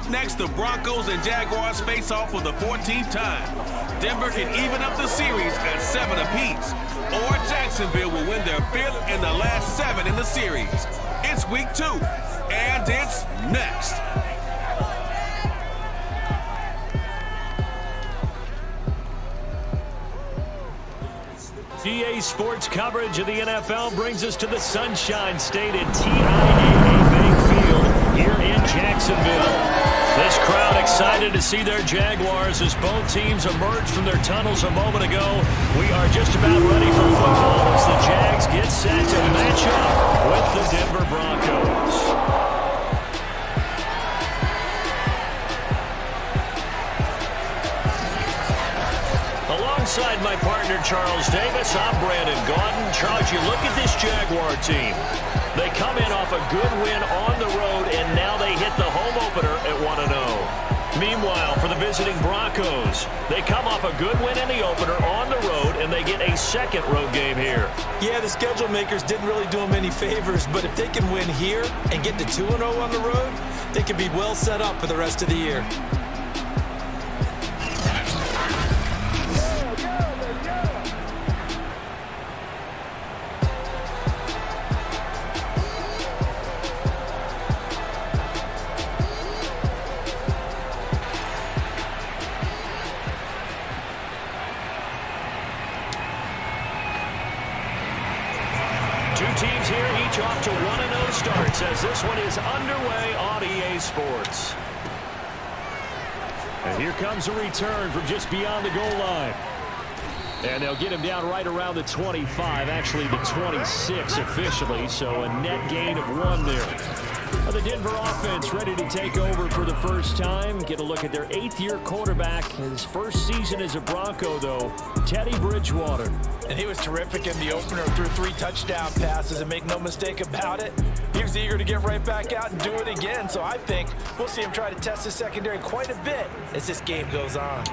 Up next, the Broncos and Jaguars face off for the 14th time. Denver can even up the series at 7 apiece, or Jacksonville will win their 5th and the last 7 in the series. It's week 2, and it's next. EA Sports coverage of the NFL brings us to the Sunshine State at TIAA Bank Field here in Jacksonville. This crowd excited to see their Jaguars as both teams emerged from their tunnels a moment ago. We are just about ready for football as the Jags get set to match up with the Denver Broncos. Alongside my partner, Charles Davis, I'm Brandon Gaudin. Charles, you look at this Jaguar team. They come in off a good win on the road, and now they hit the home opener at 1-0. Meanwhile, for the visiting Broncos, they come off a good win in the opener on the road, and they get a second road game here. Yeah, the schedule makers didn't really do them any favors, but if they can win here and get to 2-0 on the road, they can be well set up for the rest of the year. Two teams here, each off to 1-0 starts as this one is underway on EA Sports. And here comes a return from just beyond the goal line. And they'll get him down right around the 25, actually the 26 officially, so a net gain of 1 there. The Denver offense ready to take over for the first time. Get a look at their 8th-year quarterback. His first season as a Bronco, though, Teddy Bridgewater. And he was terrific in the opener, threw 3 touchdown passes, and make no mistake about it, he was eager to get right back out and do it again. So I think we'll see him try to test his secondary quite a bit as this game goes on.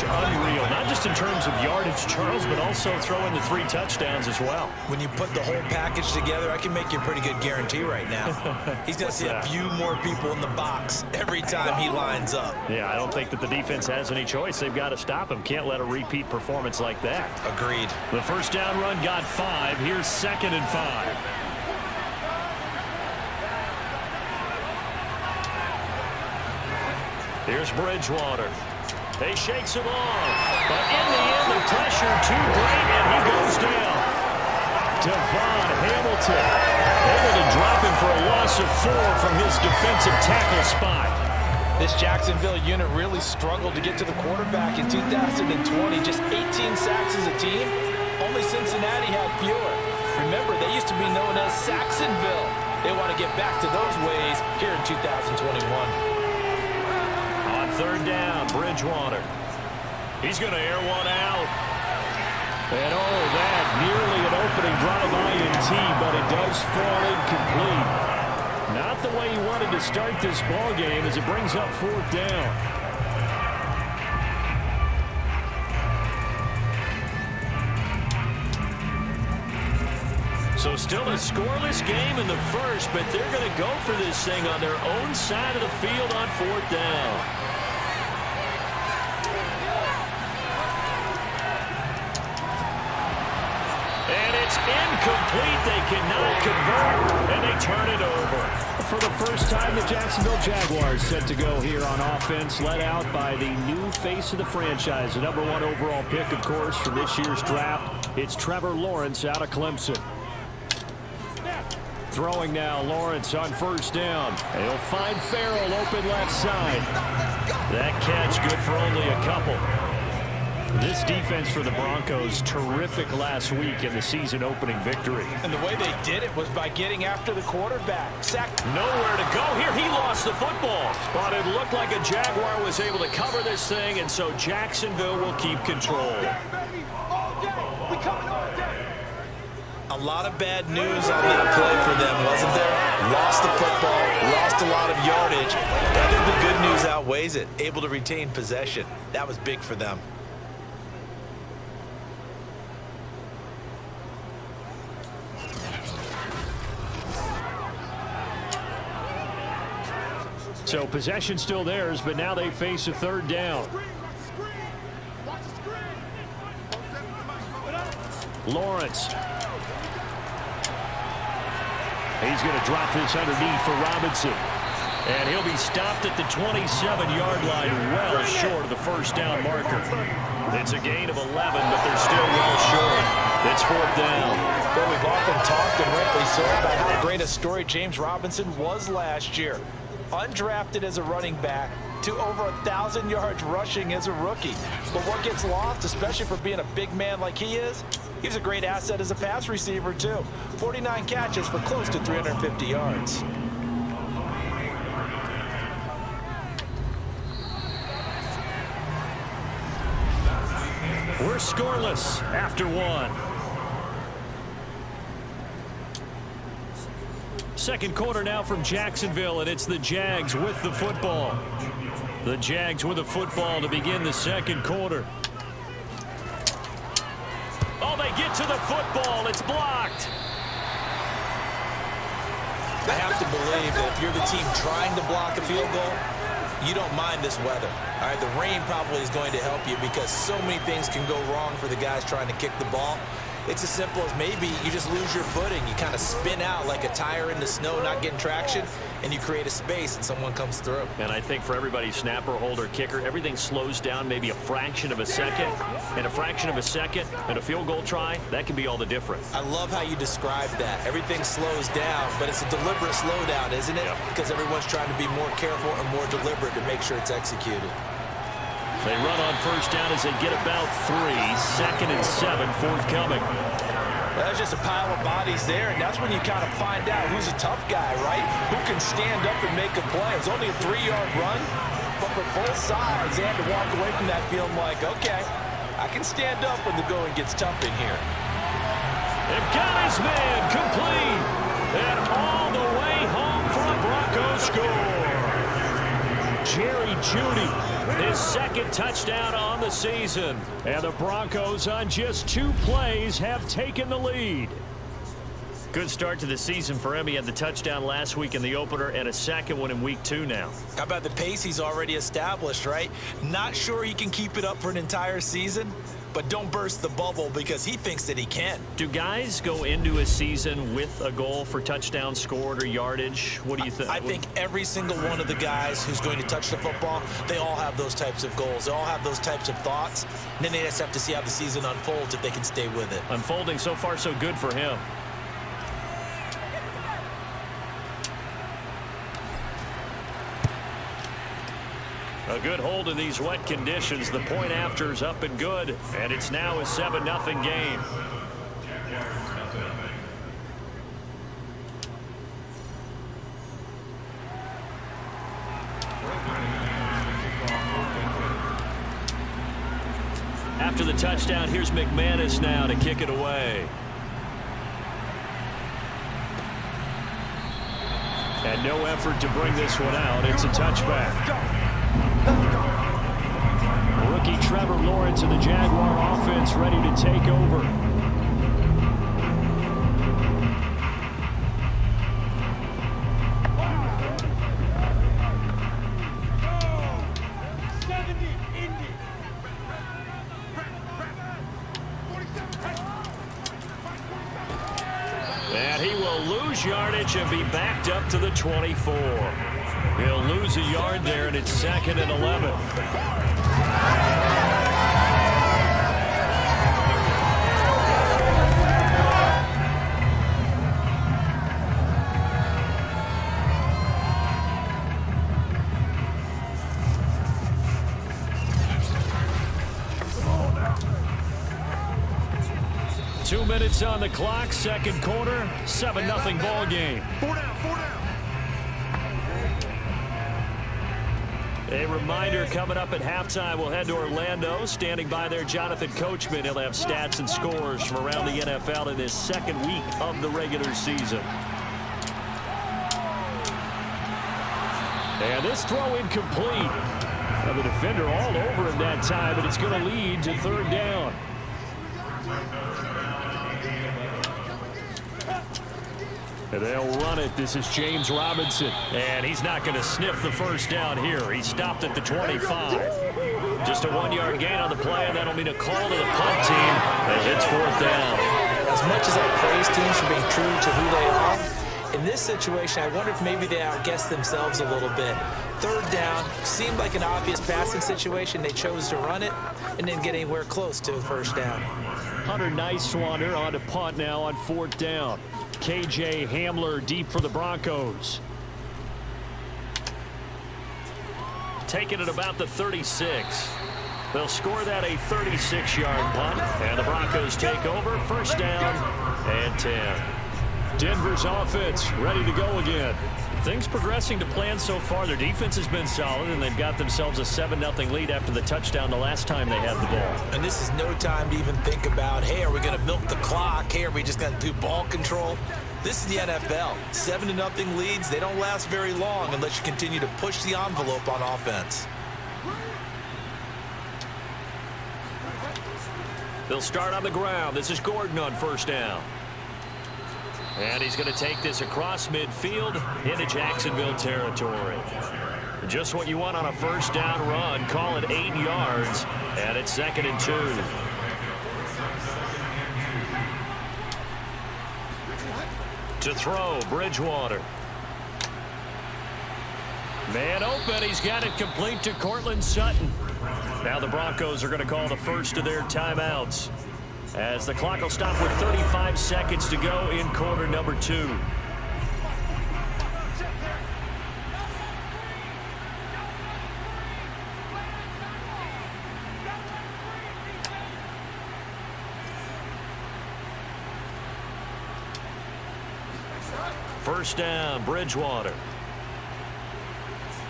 Unreal, not just in terms of yardage, Charles, but also throwing the 3 touchdowns as well. When you put the whole package together, I can make you a pretty good guarantee right now. He's going to see a few more people in the box every time he lines up. Yeah, I don't think that the defense has any choice. They've got to stop him. Can't let a repeat performance like that. Agreed. The first down run got 5. Here's 2nd and 5. Here's Bridgewater. He shakes him off, but in the end, the pressure too great, and he goes down. Devon Hamilton able to drop him for a loss of 4 from his defensive tackle spot. This Jacksonville unit really struggled to get to the quarterback in 2020. Just 18 sacks as a team. Only Cincinnati had fewer. Remember, they used to be known as Saxonville. They want to get back to those ways here in 2021. 3rd down, Bridgewater. He's going to air one out. And oh, that nearly an opening drive INT, but it does fall incomplete. Not the way he wanted to start this ball game as it brings up 4th down. So still a scoreless game in the first, but they're going to go for this thing on their own side of the field on 4th down. Incomplete. They cannot convert, and they turn it over. For the first time, the Jacksonville Jaguars set to go here on offense, led out by the new face of the franchise, the #1 overall pick, of course, from this year's draft. It's Trevor Lawrence out of Clemson. Throwing now, Lawrence on 1st down. He'll find Farrell open left side. That catch good for only a couple. This defense for the Broncos, terrific last week in the season-opening victory. And the way they did it was by getting after the quarterback. Sacked. Nowhere to go here. He lost the football. But it looked like a Jaguar was able to cover this thing, and so Jacksonville will keep control. A lot of bad news on that play for them, wasn't there? Lost the football, Lost a lot of yardage. I think the good news outweighs it. Able to retain possession. That was big for them. So possession still theirs, but now they face a third down. Lawrence. He's going to drop this underneath for Robinson. And he'll be stopped at the 27-yard line, well short of the first down marker. It's a gain of 11, but they're still well short. It's fourth down. Well, we've often talked, and rightly so, about how great a story James Robinson was last year. Undrafted as a running back to over 1,000 yards rushing as a rookie. But what gets lost, especially for being a big man like he is, he's a great asset as a pass receiver, too. 49 catches for close to 350 yards. We're scoreless after one. Second quarter now from Jacksonville, and it's the Jags with the football. The Jags with the football to begin the second quarter. Oh, they get to the football. It's blocked. I have to believe that if you're the team trying to block a field goal, you don't mind this weather. All right, the rain probably is going to help you because so many things can go wrong for the guys trying to kick the ball. It's as simple as maybe you just lose your footing. You kind of spin out like a tire in the snow, not getting traction, and you create a space and someone comes through. And I think for everybody, snapper, holder, kicker, everything slows down maybe a fraction of a second. And a fraction of a second and a field goal try, that can be all the difference. I love how you describe that. Everything slows down, but it's a deliberate slowdown, isn't it? Yep. Because everyone's trying to be more careful and more deliberate to make sure it's executed. They run on first down as they get about 3. 2nd and 7 forthcoming. Well, there's just a pile of bodies there, and that's when you kind of find out who's a tough guy, right? Who can stand up and make a play. It's only a 3-yard run, but for both sides, they had to walk away from that feeling like, okay, I can stand up when the going gets tough in here. They've got his man complete, and all the way home for a Broncos score. Jerry Jeudy, his second touchdown on the season. And the Broncos on just 2 plays have taken the lead. Good start to the season for him. He had the touchdown last week in the opener and a second one in week 2 now. How about the pace he's already established, right? Not sure he can keep it up for an entire season, but don't burst the bubble because he thinks that he can. Do guys go into a season with a goal for touchdown scored or yardage? What do you think? I think every single one of the guys who's going to touch the football, they all have those types of goals. They all have those types of thoughts. And then they just have to see how the season unfolds if they can stay with it. Unfolding so far so good for him. A good hold in these wet conditions. The point after is up and good, and it's now a 7-0 game. After the touchdown, here's McManus now to kick it away. And no effort to bring this one out. It's a touchback. Rookie Trevor Lawrence and the Jaguar offense ready to take over. And he will lose yardage and be backed up to the 24. He'll lose a yard there, and it's 2nd and 11. Two minutes on the clock, second quarter, 7-0 ball game. 4 down. A reminder coming up at halftime, we'll head to Orlando. Standing by there, Jonathan Coachman. He'll have stats and scores from around the NFL in this second week of the regular season. And this throw incomplete. Now the defender all over him that time, but it's going to lead to third down. And they'll run it. This is James Robinson. And he's not going to sniff the first down here. He stopped at the 25. Just a 1-yard gain on the play, and that'll mean a call to the punt team as it's fourth down. As much as I praise teams for being true to who they are, in this situation, I wonder if maybe they outguessed themselves a little bit. Third down seemed like an obvious passing situation. They chose to run it and didn't get anywhere close to a first down. Hunter Nice-Swander on to punt now on fourth down. KJ Hamler deep for the Broncos. Taking it about the 36. They'll score that a 36-yard punt, and the Broncos take over. First down and 10. Denver's offense ready to go again. Things progressing to plan so far. Their defense has been solid, and they've got themselves a 7-0 lead after the touchdown the last time they had the ball. And this is no time to even think about, hey, are we going to milk the clock? Hey, are we just going to do ball control? This is the NFL. 7-0 leads, they don't last very long unless you continue to push the envelope on offense. They'll start on the ground. This is Gordon on first down. And he's going to take this across midfield into Jacksonville territory. Just what you want on a first down run. Call it 8 yards, and it's 2nd and 2. To throw, Bridgewater. Man open, he's got it complete to Cortland Sutton. Now the Broncos are going to call the first of their timeouts, as the clock will stop with 35 seconds to go in quarter number 2. First down, Bridgewater.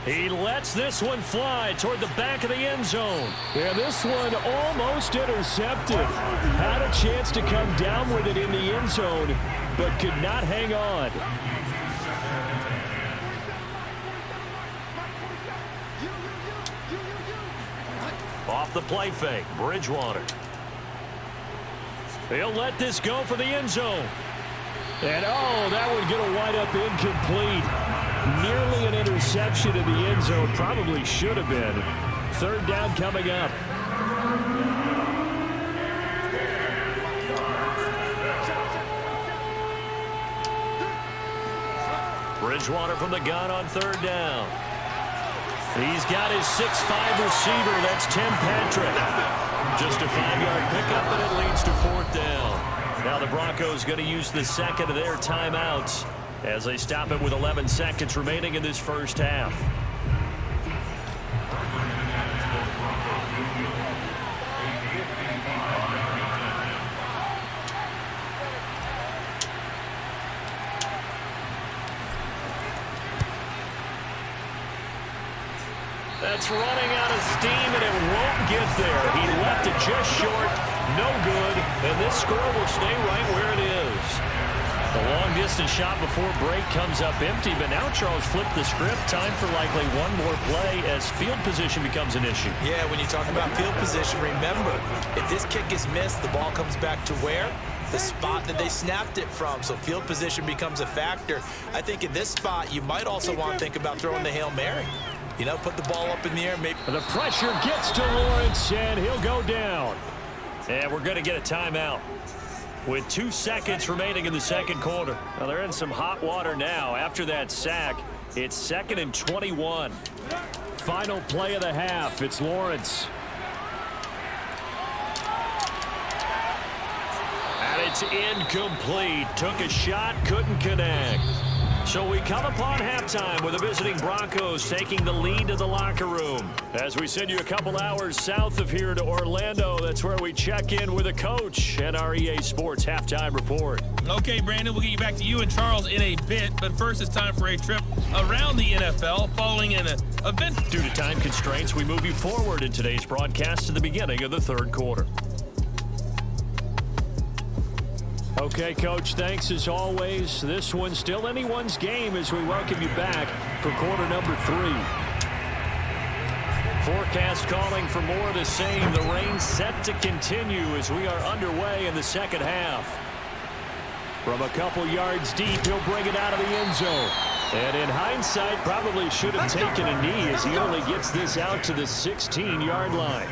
He lets this one fly toward the back of the end zone. Yeah, this one almost intercepted. Had a chance to come down with it in the end zone, but could not hang on. Off the play fake, Bridgewater. He'll let this go for the end zone. And, oh, that would get a wide up incomplete. Nearly an interception in the end zone. Probably should have been. Third down coming up. Bridgewater from the gun on third down. He's got his 6'5" receiver. That's Tim Patrick. Just a 5-yard pickup, and it leads to fourth down. Now the Broncos going to use the second of their timeouts as they stop it with 11 seconds remaining in this first half. That's running out of steam, and it won't get there. He left it just short. No good, and this score will stay right where it is. The long-distance shot before break comes up empty, but now Charles flipped the script. Time for likely one more play as field position becomes an issue. Yeah, when you talk about field position, remember, if this kick is missed, the ball comes back to where? The spot that they snapped it from. So field position becomes a factor. I think in this spot, you might also want to think about throwing the Hail Mary. You know, put the ball up in the air. Maybe. The pressure gets to Lawrence, and he'll go down. And we're going to get a timeout with 2 seconds remaining in the second quarter. Well, they're in some hot water now. After that sack, it's 2nd and 21. Final play of the half. It's Lawrence. And it's incomplete. Took a shot, couldn't connect. So we come upon halftime with the visiting Broncos taking the lead to the locker room. As we send you a couple hours south of here to Orlando, that's where we check in with a coach and our EA Sports halftime report. Okay, Brandon, we'll get you back to you and Charles in a bit, but first it's time for a trip around the NFL following an event. Due to time constraints, we move you forward in today's broadcast to the beginning of the third quarter. Okay, Coach, thanks as always. This one's still anyone's game as we welcome you back for quarter number 3. Forecast calling for more of the same. The rain set to continue as we are underway in the second half. From a couple yards deep, he'll bring it out of the end zone. And in hindsight, probably should have taken a knee as he only gets this out to the 16-yard line.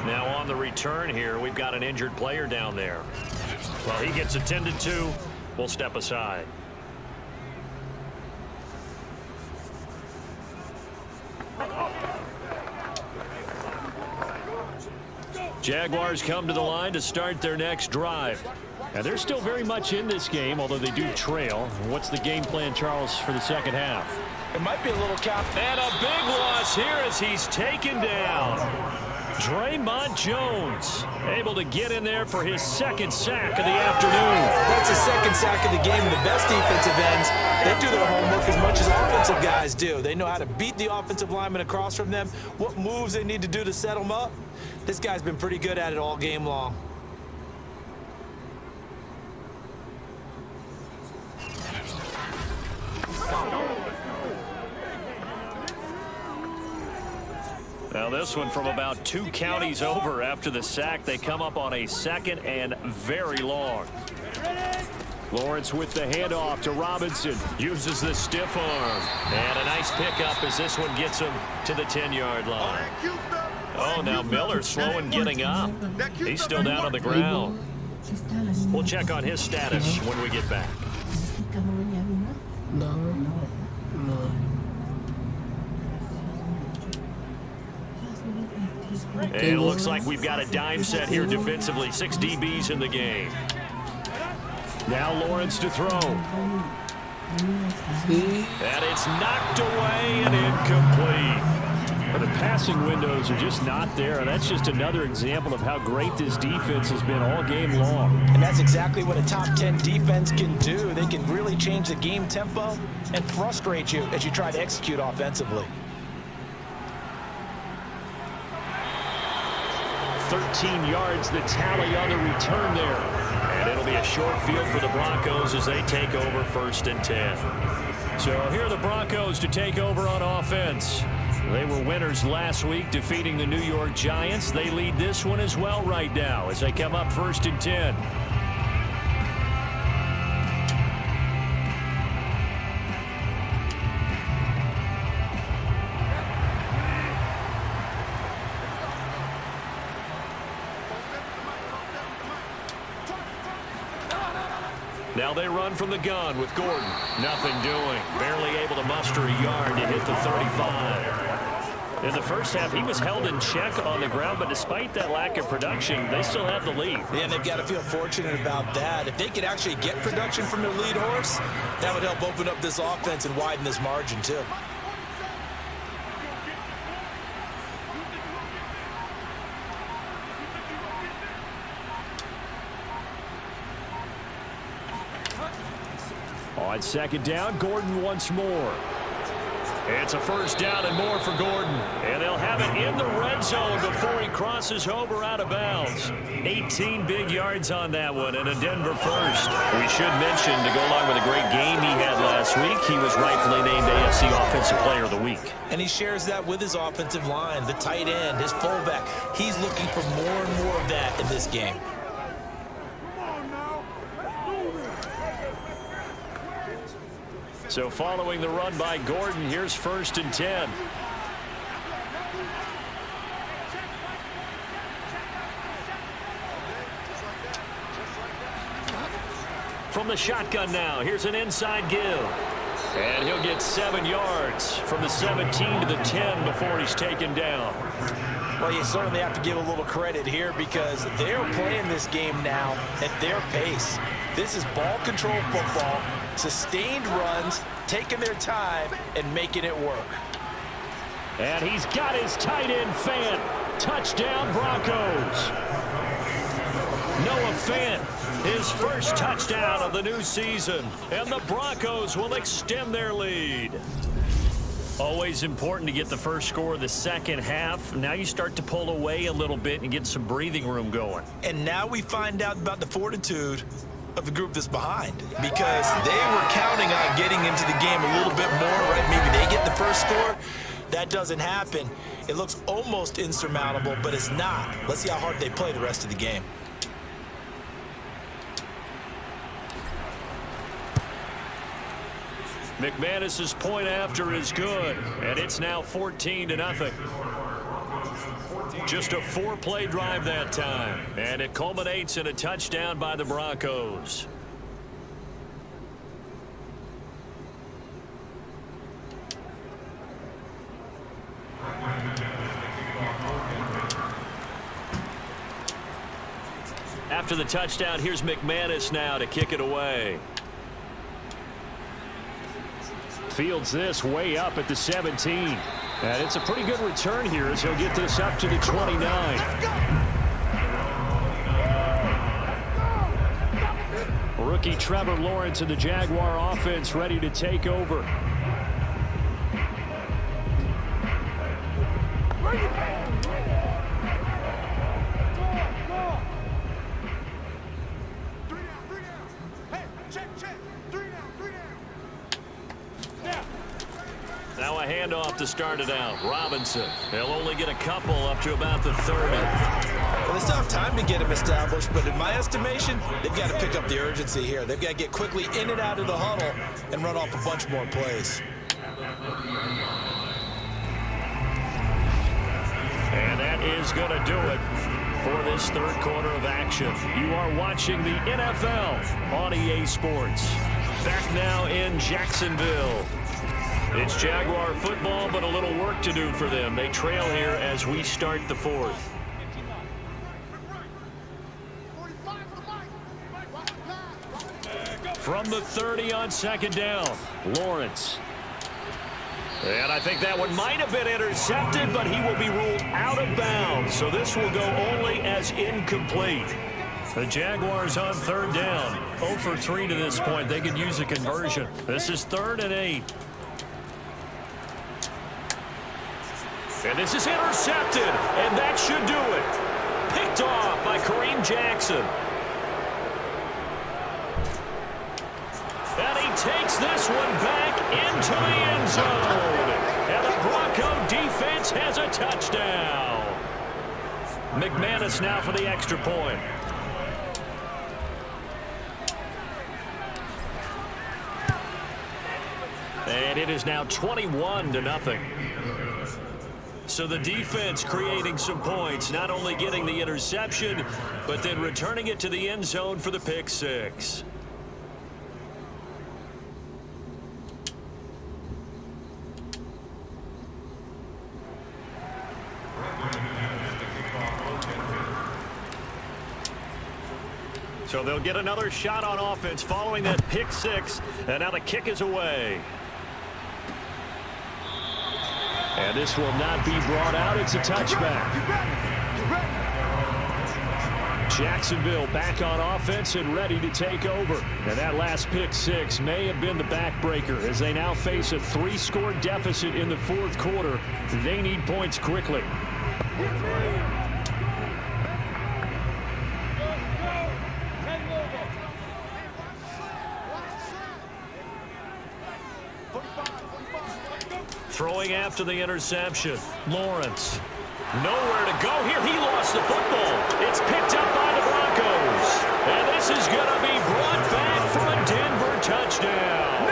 Now on the return here, we've got an injured player down there. Well, he gets attended to. We'll step aside. Jaguars come to the line to start their next drive. And they're still very much in this game, although they do trail. What's the game plan, Charles, for the second half? It might be a little count. And a big loss here as he's taken down. Draymond Jones able to get in there for his second sack of the afternoon. That's the second sack of the game. The best defensive ends, they do their homework as much as offensive guys do. They know how to beat the offensive lineman across from them, what moves they need to do to set them up. This guy's been pretty good at it all game long. Now this one from about 2 counties over after the sack. They come up on a second and very long. Lawrence with the handoff to Robinson. Uses the stiff arm. And a nice pickup as this one gets him to the 10-yard line. Oh, now Miller slow in getting up. He's still down on the ground. We'll check on his status when we get back. And it looks like we've got a dime set here defensively. 6 DBs in the game. Now Lawrence to throw. And it's knocked away and incomplete. The passing windows are just not there, and that's just another example of how great this defense has been all game long. And that's exactly what a top 10 defense can do. They can really change the game tempo and frustrate you as you try to execute offensively. 13 yards, the tally on the return there. And it'll be a short field for the Broncos as they take over 1st and 10. So here are the Broncos to take over on offense. They were winners last week, defeating the New York Giants. They lead this one as well right now as they come up 1st and 10. Now they run from the gun with Gordon. Nothing doing. Barely able to muster a yard to hit the 35. In the first half, he was held in check on the ground, but despite that lack of production, they still have the lead. Yeah, and they've got to feel fortunate about that. If they could actually get production from their lead horse, that would help open up this offense and widen this margin, too. On 2nd down, Gordon once more. It's a 1st down and more for Gordon. And they'll have it in the red zone before he crosses over out of bounds. 18 big yards on that one and a Denver first. We should mention, to go along with a great game he had last week, he was rightfully named AFC Offensive Player of the Week. And he shares that with his offensive line, the tight end, his fullback. He's looking for more and more of that in this game. So following the run by Gordon, here's 1st and 10. From the shotgun now, here's an inside give. And he'll get 7 yards from the 17 to the 10 before he's taken down. Well, you certainly have to give a little credit here because they're playing this game now at their pace. This is ball control football, sustained runs, taking their time, and making it work. And he's got his tight end Fant. Touchdown, Broncos. Noah Fant, his first touchdown of the new season. And the Broncos will extend their lead. Always important to get the first score of the second half. Now you start to pull away a little bit and get some breathing room going. And now we find out about the fortitude of the group that's behind, because they were counting on getting into the game a little bit more, right? Maybe they get first score, that doesn't happen. It looks almost insurmountable, but it's not. Let's see how hard they play the rest of the game. McManus's point after is good, and it's now 14-0. Just a 4-play drive that time, and it culminates in a touchdown by the Broncos. After the touchdown, here's McManus now to kick it away. Fields this way up at the 17. And it's a pretty good return here as he'll get this up to the 29. Rookie Trevor Lawrence and the Jaguar offense ready to take over. Now a handoff to start it out. Robinson. They'll only get a couple up to about the 30. Well, they still have time to get him established, but in my estimation, they've got to pick up the urgency here. They've got to get quickly in and out of the huddle and run off a bunch more plays. And that is going to do it for this third quarter of action. You are watching the NFL on EA Sports. Back now in Jacksonville. It's Jaguar football, but a little work to do for them. They trail here as we start the fourth. From the 30 on second down, Lawrence. And I think that one might have been intercepted, but he will be ruled out of bounds. So this will go only as incomplete. The Jaguars on third down. 0 for 3 to this point. They could use a conversion. This is 3rd and 8. And this is intercepted, and that should do it. Picked off by Kareem Jackson. And he takes this one back into the end zone. And the Bronco defense has a touchdown. McManus now for the extra point. And it is now 21-0. So the defense creating some points, not only getting the interception, but then returning it to the end zone for the pick six. So they'll get another shot on offense following that pick six, and now the kick is away. And this will not be brought out. It's a touchback. Jacksonville back on offense and ready to take over. And that last pick six may have been the backbreaker as they now face a 3-score deficit in the fourth quarter. They need points quickly. Throwing after the interception. Lawrence. Nowhere to go here. He lost the football. It's picked up by the Broncos. And this is going to be brought back for a Denver touchdown.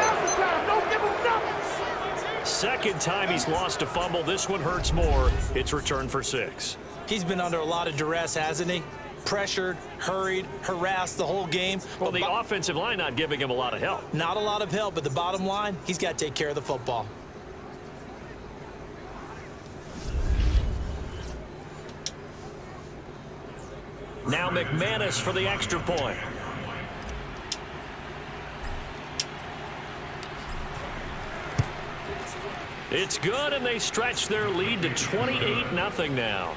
Don't give him nothing. Second time he's lost a fumble. This one hurts more. It's returned for 6. He's been under a lot of duress, hasn't he? Pressured, hurried, harassed the whole game. Well, the offensive line not giving him a lot of help. Not a lot of help, but the bottom line, he's got to take care of the football. Now McManus for the extra point. It's good, and they stretch their lead to 28-0 now.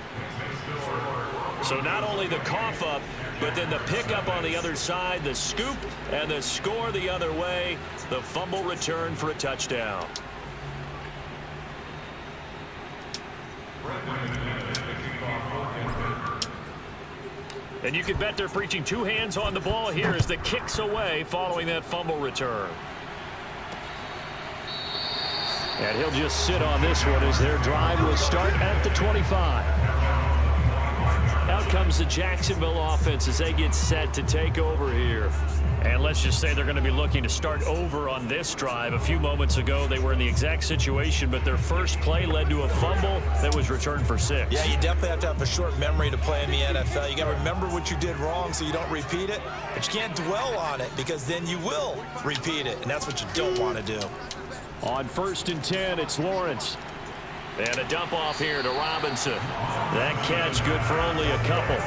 So not only the cough up, but then the pickup on the other side, the scoop, and the score the other way. The fumble return for a touchdown. And you can bet they're preaching 2 hands on the ball here as the kick's away following that fumble return. And he'll just sit on this one as their drive will start at the 25. Out comes the Jacksonville offense as they get set to take over here. And let's just say they're going to be looking to start over on this drive. A few moments ago, they were in the exact situation, but their first play led to a fumble that was returned for 6. Yeah, you definitely have to have a short memory to play in the NFL. You got to remember what you did wrong so you don't repeat it, but you can't dwell on it because then you will repeat it, and that's what you don't want to do. On 1st and 10, it's Lawrence. And a dump off here to Robinson. That catch good for only a couple.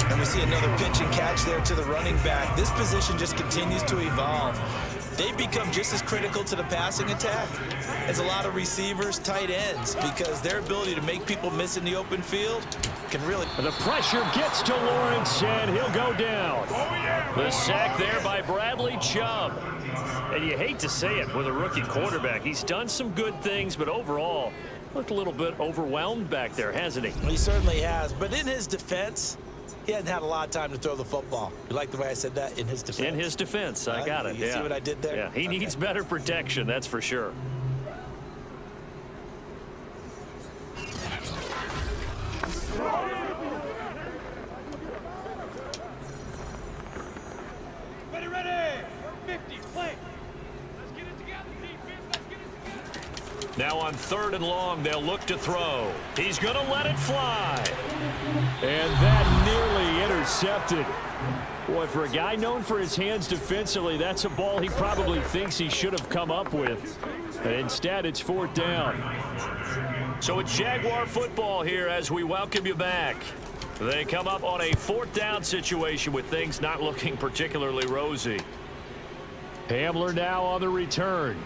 And we see another pitch and catch there to the running back. This position just continues to evolve. They've become just as critical to the passing attack as a lot of receivers, tight ends, because their ability to make people miss in the open field can really... The pressure gets to Lawrence, and he'll go down. The sack there by Bradley Chubb. And you hate to say it with a rookie quarterback. He's done some good things, but overall, looked a little bit overwhelmed back there, hasn't he? He certainly has, but in his defense, he hadn't had a lot of time to throw the football. You like the way I said that? In his defense? In his defense, I got it. You see what I did there? Yeah, he needs better protection, that's for sure. Ready, 50, play. Let's get it together, defense. Let's get it together. Now on 3rd and long, they'll look to throw. He's going to let it fly. And that nearly intercepted. Boy, for a guy known for his hands defensively, that's a ball he probably thinks he should have come up with. But instead, it's 4th down. So it's Jaguar football here as we welcome you back. They come up on a 4th down situation with things not looking particularly rosy. Hamler now on the return.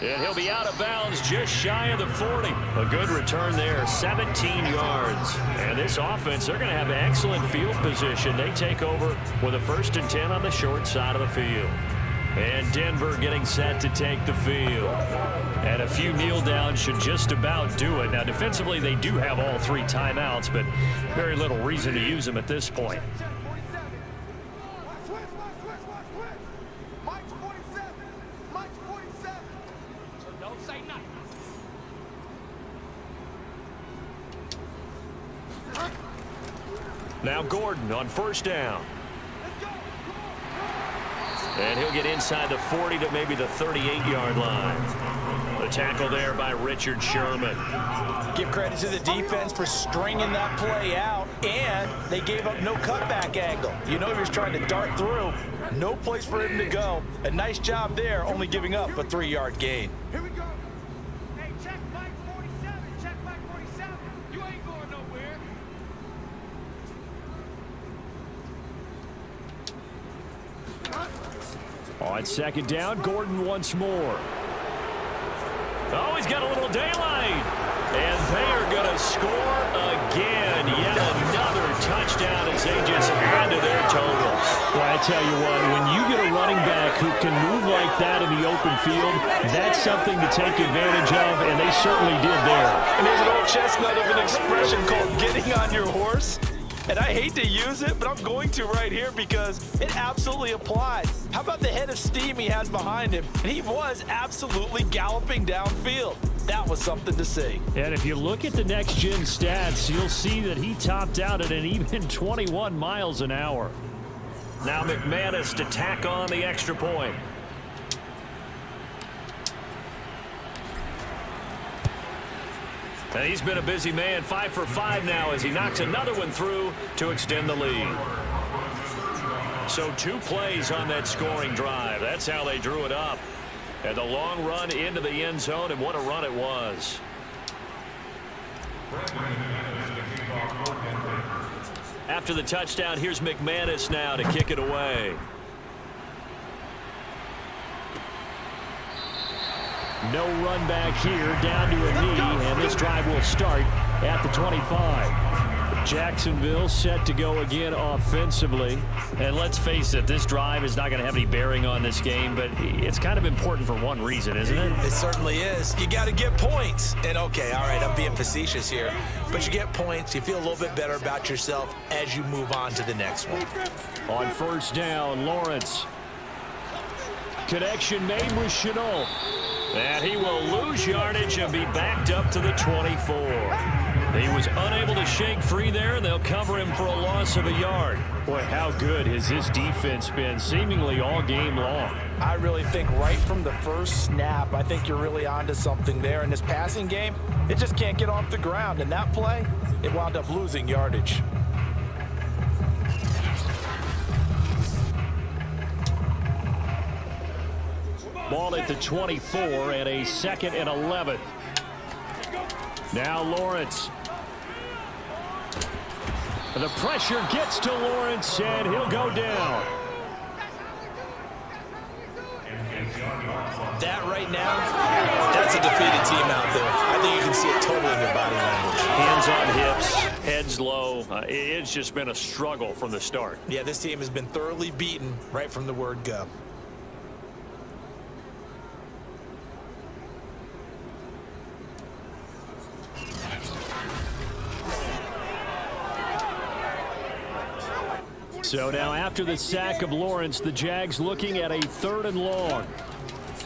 And he'll be out of bounds just shy of the 40. A good return there, 17 yards. And this offense, they're going to have excellent field position. They take over with a 1st and 10 on the short side of the field. And Denver getting set to take the field. And a few kneel downs should just about do it. Now, defensively, they do have all 3 timeouts, but very little reason to use them at this point. Now Gordon on 1st down. And he'll get inside the 40 to maybe the 38-yard line. The tackle there by Richard Sherman. Give credit to the defense for stringing that play out, and they gave up no cutback angle. You know he was trying to dart through. No place for him to go. A nice job there, only giving up a 3-yard gain. Here we go. Hey, check Mike 47. Check Mike 47. You ain't going nowhere. On 2nd down, Gordon once more. Oh, he's got a little daylight. And they are going to score again. Yet another touchdown as they just add to their totals. Well, I tell you what, when you get a running back who can move like that in the open field, that's something to take advantage of, and they certainly did there. And there's an old chestnut of an expression called getting on your horse. And I hate to use it, but I'm going to right here because it absolutely applies. How about the head of steam he has behind him? And he was absolutely galloping downfield. That was something to see. And if you look at the next-gen stats, you'll see that he topped out at an even 21 miles an hour. Now McManus to tack on the extra point. And he's been a busy man, 5 for 5 now as he knocks another one through to extend the lead. So 2 plays on that scoring drive. That's how they drew it up. And the long run into the end zone, and what a run it was. After the touchdown, here's McManus now to kick it away. No run back here, down to a knee, and this drive will start at the 25. Jacksonville set to go again offensively. And let's face it, this drive is not going to have any bearing on this game, but it's kind of important for one reason, isn't it? It certainly is. You got to get points. And okay, all right, I'm being facetious here, but you get points, you feel a little bit better about yourself as you move on to the next one. On 1st down, Lawrence. Connection made with Chenault. And he will lose yardage and be backed up to the 24. He was unable to shake free there, and they'll cover him for a loss of a yard. Boy, how good has this defense been seemingly all game long? I really think right from the first snap, I think you're really onto something there. In this passing game, it just can't get off the ground. And that play, it wound up losing yardage. Ball at the 24 and a 2nd and 11. Now Lawrence. The pressure gets to Lawrence, and he'll go down. That right now, that's a defeated team out there. I think you can see it totally in their body language. Hands on hips, heads low. It's just been a struggle from the start. Yeah, this team has been thoroughly beaten right from the word go. So now after the sack of Lawrence, the Jags looking at a 3rd and long.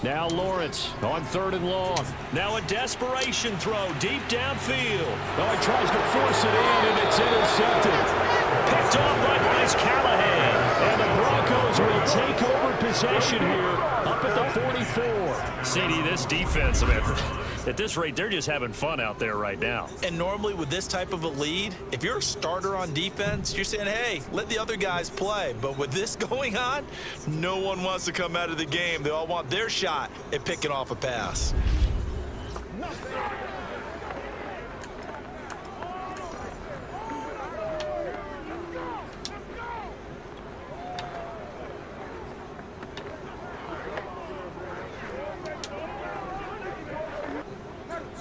Now Lawrence on 3rd and long. Now a desperation throw deep downfield. Oh, he tries to force it in, and it's intercepted. Picked off by Bryce Callahan. And the Broncos will take over possession here up at the 44. CD, this defense, man, at this rate, they're just having fun out there right now. And normally with this type of a lead, if you're a starter on defense, you're saying, hey, let the other guys play. But with this going on, no one wants to come out of the game. They all want their shot at picking off a pass.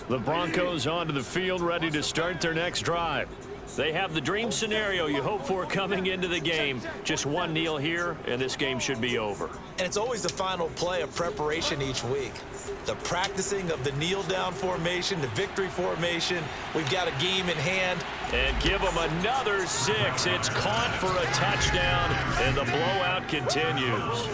The Broncos onto the field, ready to start their next drive. They have the dream scenario you hope for coming into the game. Just one kneel here, and this game should be over. And it's always the final play of preparation each week. The practicing of the kneel-down formation, the victory formation. We've got a game in hand. And give them another 6. It's caught for a touchdown, and the blowout continues.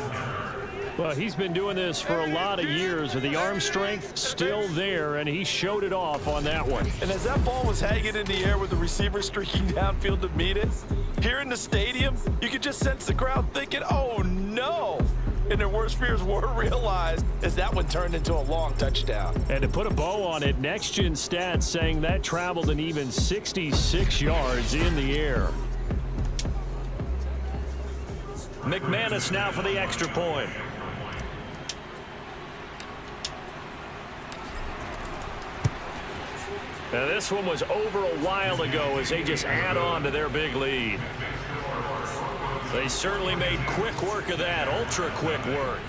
Well, he's been doing this for a lot of years, with the arm strength still there, and he showed it off on that one. And as that ball was hanging in the air with the receiver streaking downfield to meet it, here in the stadium, you could just sense the crowd thinking, oh, no. And their worst fears were realized as that one turned into a long touchdown. And to put a bow on it, Next Gen Stats saying that traveled an even 66 yards in the air. McManus now for the extra point. Now this one was over a while ago as they just add on to their big lead. They certainly made quick work of that, ultra quick work.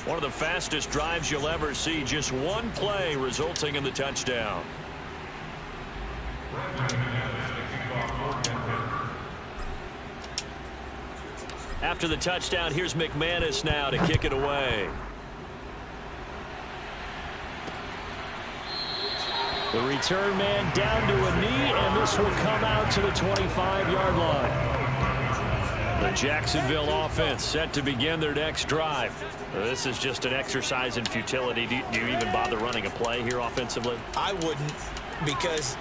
One of the fastest drives you'll ever see, just one play resulting in the touchdown. After the touchdown, here's McManus now to kick it away. The return man down to a knee, and this will come out to the 25-yard line. The Jacksonville offense set to begin their next drive. This is just an exercise in futility. Do you even bother running a play here offensively? I wouldn't, because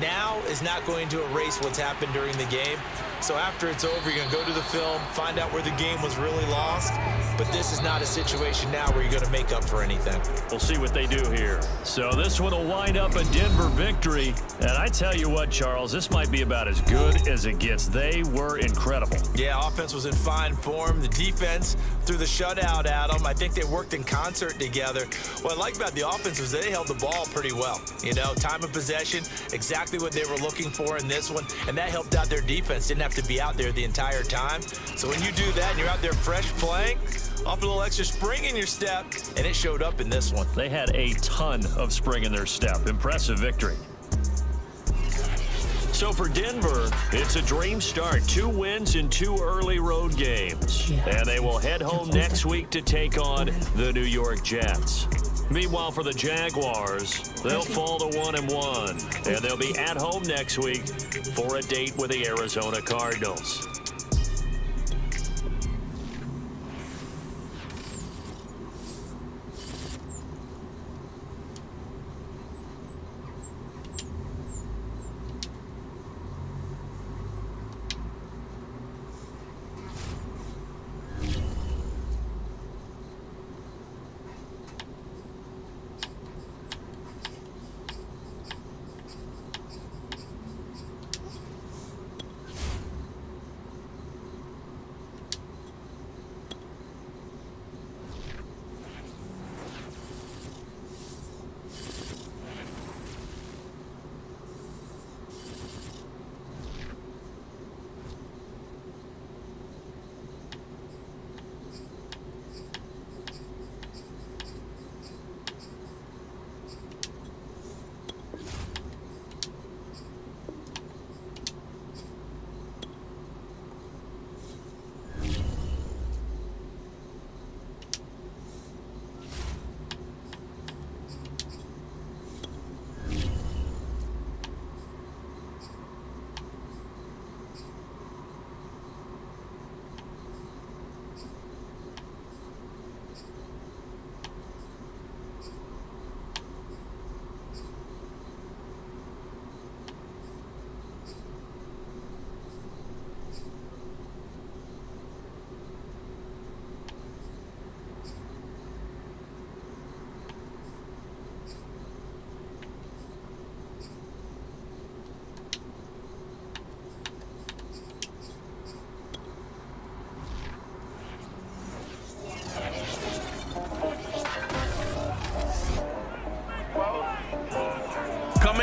now is not going to erase what's happened during the game. So after it's over, you're going to go to the film, find out where the game was really lost. But this is not a situation now where you're going to make up for anything. We'll see what they do here. So this one will wind up a Denver victory. And I tell you what, Charles, this might be about as good as it gets. They were incredible. Yeah, offense was in fine form. The defense threw the shutout at them. I think they worked in concert together. What I like about the offense was they held the ball pretty well. You know, time of possession, exactly what they were looking for in this one. And that helped out their defense. Didn't have to be out there the entire time. So when you do that and you're out there fresh playing, off a little extra spring in your step, and it showed up in this one. They had a ton of spring in their step. Impressive victory. So for Denver, it's a dream start. 2 wins in 2 early road games. And they will head home next week to take on the New York Jets. Meanwhile, for the Jaguars, they'll fall to 1-1. And they'll be at home next week for a date with the Arizona Cardinals.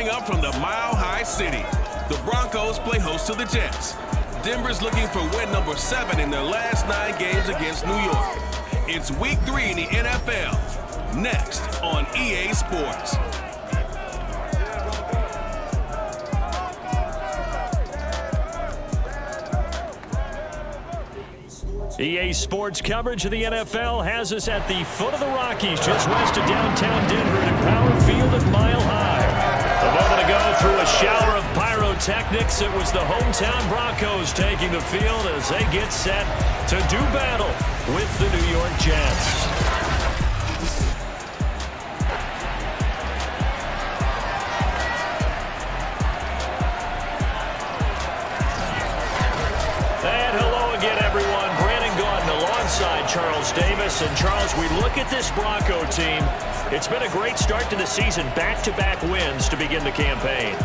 Coming up from the Mile High City, the Broncos play host to the Jets. Denver's looking for win number 7 in their last 9 games against New York. It's week 3 in the NFL. Next on EA Sports. EA Sports coverage of the NFL has us at the foot of the Rockies, just west of downtown Denver at Power Field at Mile High. A moment ago, through a shower of pyrotechnics, it was the hometown Broncos taking the field as they get set to do battle with the New York Jets. And hello again, everyone. Alongside Charles Davis. And Charles, we look at this Bronco team. It's been a great start to the season. Back-to-back wins to begin the campaign.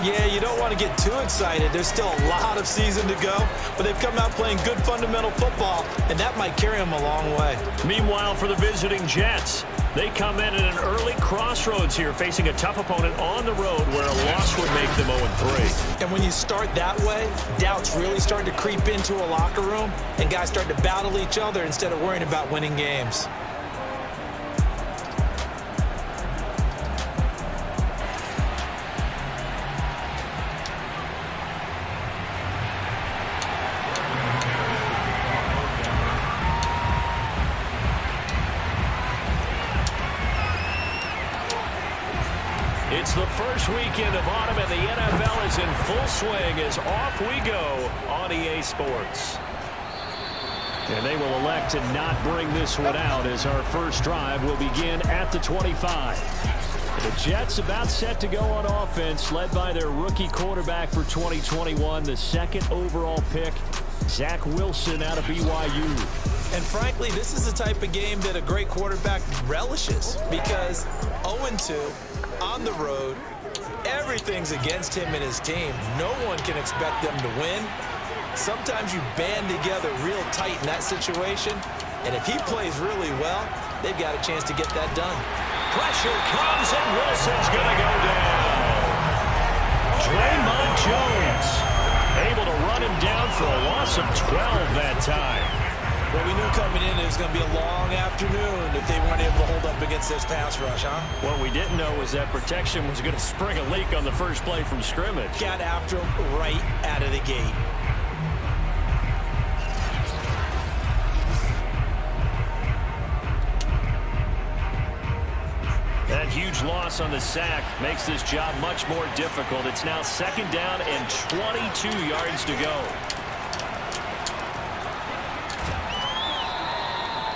Yeah, you don't want to get too excited. There's still a lot of season to go, but they've come out playing good fundamental football, and that might carry them a long way. Meanwhile, for the visiting Jets, they come in at an early crossroads here, facing a tough opponent on the road where a loss would make them 0-3. And when you start that way, doubts really start to creep into a locker room, and guys start to battle each other instead of worrying about winning games. It's the first weekend of autumn, and the NFL is in full swing as off we go on EA Sports. And they will elect to not bring this one out as our first drive will begin at the 25. The Jets about set to go on offense, led by their rookie quarterback for 2021, the second overall pick, Zach Wilson out of BYU. And frankly, this is the type of game that a great quarterback relishes because 0-2 on the road, everything's against him and his team. No one can expect them to win. Sometimes you band together real tight in that situation, and if he plays really well, they've got a chance to get that done. Pressure comes, and Wilson's going to go down. Draymond Jones able to run him down for a loss of 12 that time. Well, we knew coming in it was going to be a long afternoon if they weren't able to hold up against this pass rush, huh? What we didn't know was that protection was going to spring a leak on the first play from scrimmage. Got after him right out of the gate. That huge loss on the sack makes this job much more difficult. It's now second down and 22 yards to go.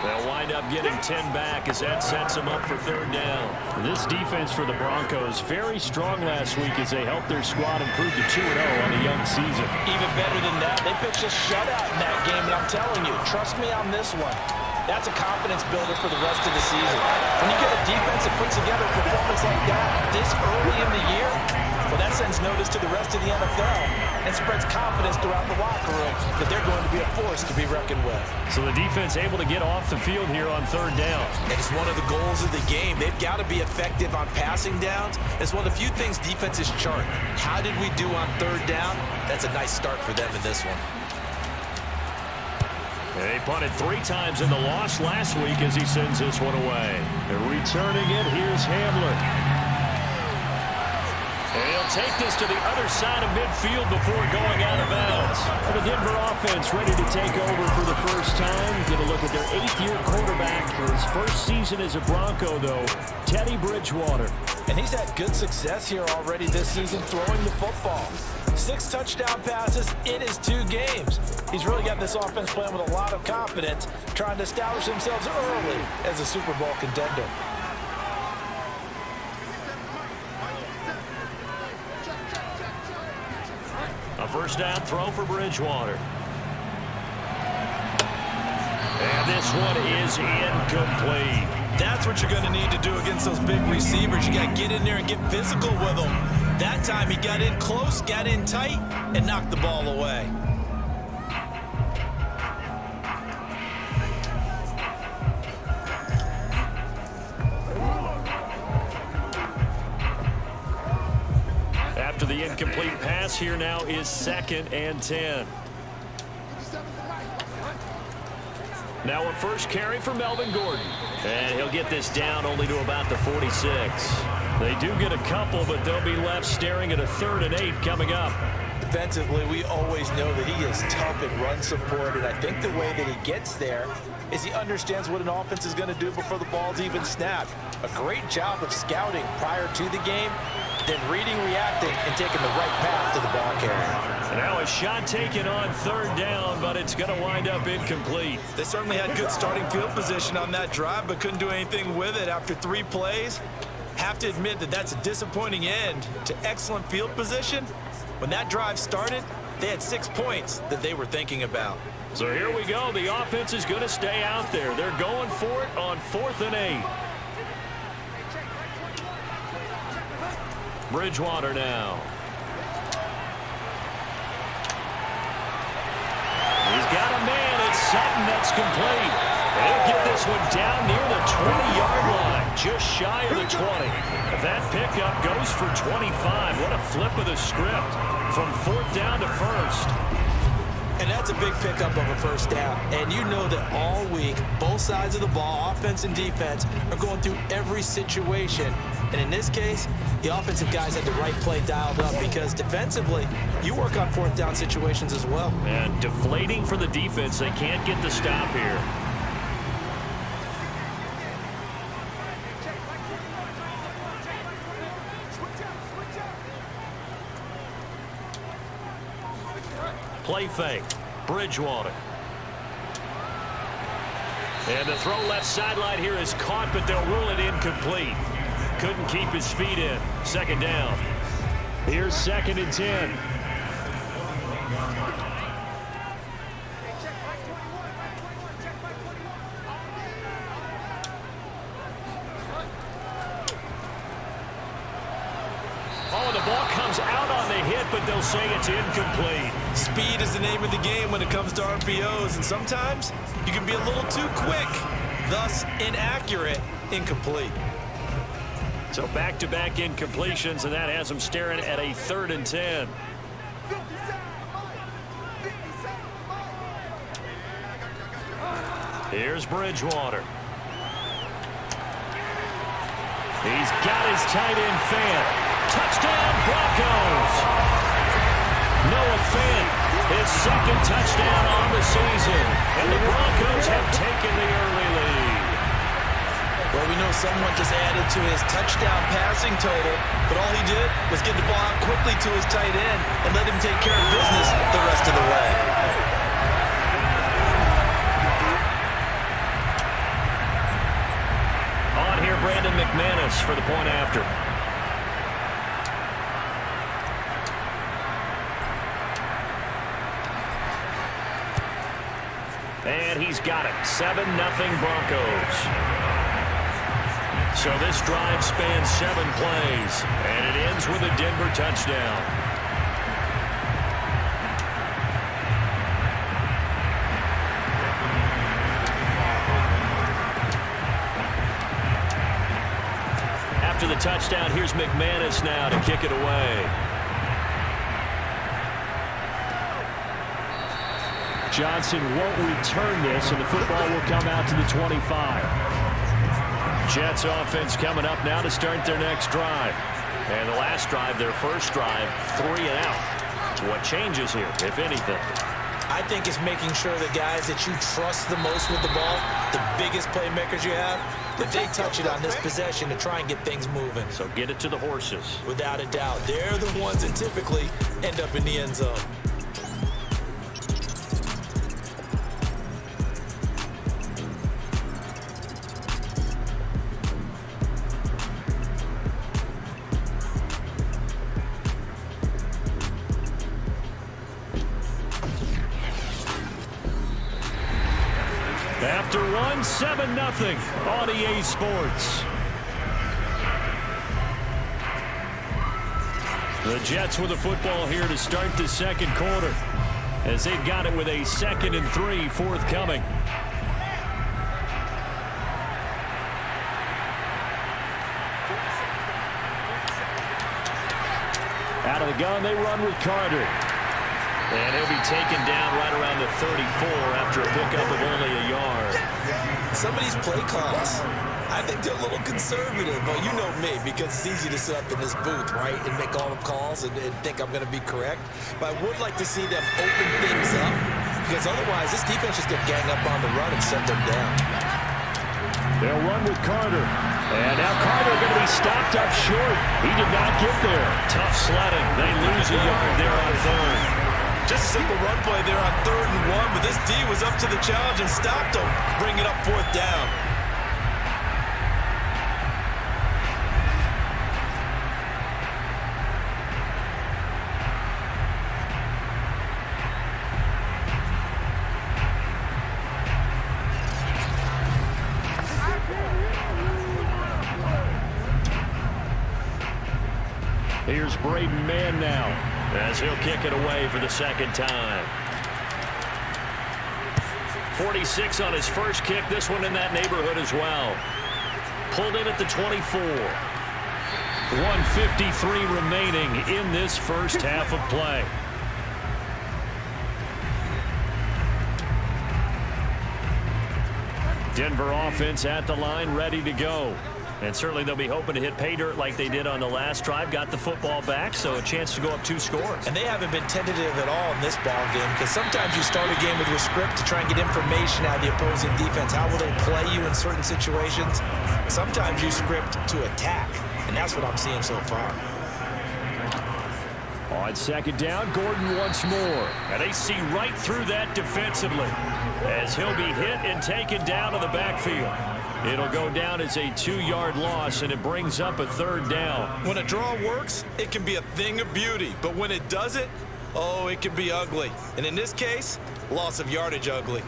They'll wind up getting 10 back as that sets them up for third down. This defense for the Broncos, very strong last week as they helped their squad improve to 2-0 on the young season. Even better than that, they pitched a shutout in that game, and I'm telling you, trust me on this one. That's a confidence builder for the rest of the season. When you get a defense that puts together a performance like that this early in the year, well, that sends notice to the rest of the NFL and spreads confidence throughout the locker room that they're going to be a force to be reckoned with. So the defense able to get off the field here on third down. And it's one of the goals of the game. They've got to be effective on passing downs. It's one of the few things defenses chart. How did we do on third down? That's a nice start for them in this one. They punted 3 times in the loss last week as he sends this one away. And returning it, here's Hamler. And he'll take this to the other side of midfield before going out of bounds. And the Denver offense ready to take over for the first time. Get a look at their 8th-year quarterback. His first season as a Bronco, though, Teddy Bridgewater. And he's had good success here already this season throwing the football. 6 touchdown passes in his 2 games. He's really got this offense playing with a lot of confidence, trying to establish themselves early as a Super Bowl contender. A first down throw for Bridgewater. And this one is incomplete. That's what you're going to need to do against those big receivers. You got to get in there and get physical with them. That time he got in close, got in tight, and knocked the ball away. After the incomplete pass, here now is 2nd and 10. Now a first carry for Melvin Gordon. And he'll get this down only to about the 46. They do get a couple, but they'll be left staring at a 3rd and 8 coming up. Defensively, we always know that he is tough in run support, and I think the way that he gets there is he understands what an offense is going to do before the ball's even snapped. A great job of scouting prior to the game, then reading, reacting, and taking the right path to the ball carrier. Now a shot taken on 3rd down, but it's going to wind up incomplete. They certainly had good starting field position on that drive, but couldn't do anything with it after 3 plays. Have to admit that that's a disappointing end to excellent field position. When that drive started, they had 6 points that they were thinking about. So here we go. The offense is going to stay out there. They're going for it on 4th and 8. Bridgewater now. He's got a man. It's Sutton that's complete. He'll get this one down near the 20-yard line, just shy of the 20. That pickup goes for 25. What a flip of the script from 4th down to 1st. And that's a big pickup of a 1st down. And you know that all week, both sides of the ball, offense and defense, are going through every situation. And in this case, the offensive guys had the right play dialed up because defensively, you work on 4th down situations as well. And deflating for the defense. They can't get the stop here. Play fake. Bridgewater. And the throw left sideline here is caught, but they'll rule it incomplete. Couldn't keep his feet in. 2nd down. Here's 2nd and 10. Oh, the ball comes out on the hit, but they'll say it's incomplete. Speed is the name of the game when it comes to RPOs, and sometimes you can be a little too quick, thus inaccurate, incomplete. So back-to-back incompletions, and that has them staring at a 3rd and 10. Here's Bridgewater. He's got his tight end Fant. Touchdown, Broncos! Noah Fant, his 2nd touchdown on the season. And the Broncos have taken the early lead. Well, we know someone just added to his touchdown passing total, but all he did was get the ball out quickly to his tight end and let him take care of business the rest of the way. On here, Brandon McManus for the point after. And he's got it. 7-0 Broncos. So this drive spans 7 plays, and it ends with a Denver touchdown. After the touchdown, here's McManus now to kick it away. Johnson won't return this, and the football will come out to the 25. Jets offense coming up now to start their next drive. And the last drive, their first drive, 3 and out. What changes here, if anything? I think it's making sure the guys that you trust the most with the ball, the biggest playmakers you have, that they touch it on this possession to try and get things moving. So get it to the horses. Without a doubt. They're the ones that typically end up in the end zone. After one, 7-0 on EA Sports. The Jets with the football here to start the 2nd quarter, as they've got it with a 2nd and 3 forthcoming. Out of the gun, they run with Carter. And he'll be taken down right around the 34 after a pickup of only a yard. Some of these play calls, I think they're a little conservative, but you know me, because it's easy to sit up in this booth, right, and make all the calls and think I'm going to be correct. But I would like to see them open things up, because otherwise this defense just going to gang up on the run and shut them down. They'll run with Carter. And now Carter going to be stopped up short. He did not get there. Tough sledding. They lose a yard there on third. Just a simple run play there on 3rd and 1, but this D was up to the challenge and stopped them, bringing up 4th down. Here's Braden Mann now, as he'll kick it away for the second time. 46 on his first kick, this one in that neighborhood as well. Pulled in at the 24. 1:53 remaining in this first half of play. Denver offense at the line, ready to go. And certainly they'll be hoping to hit pay dirt like they did on the last drive. Got the football back, so a chance to go up 2 scores. And they haven't been tentative at all in this ball game, because sometimes you start a game with your script to try and get information out of the opposing defense. How will they play you in certain situations? Sometimes you script to attack, and that's what I'm seeing so far. On second down, Gordon once more. And they see right through that defensively, as he'll be hit and taken down to the backfield. It'll go down as a 2-yard loss, and it brings up a 3rd down. When a draw works, it can be a thing of beauty. But when it doesn't, oh, it can be ugly. And in this case, loss of yardage ugly.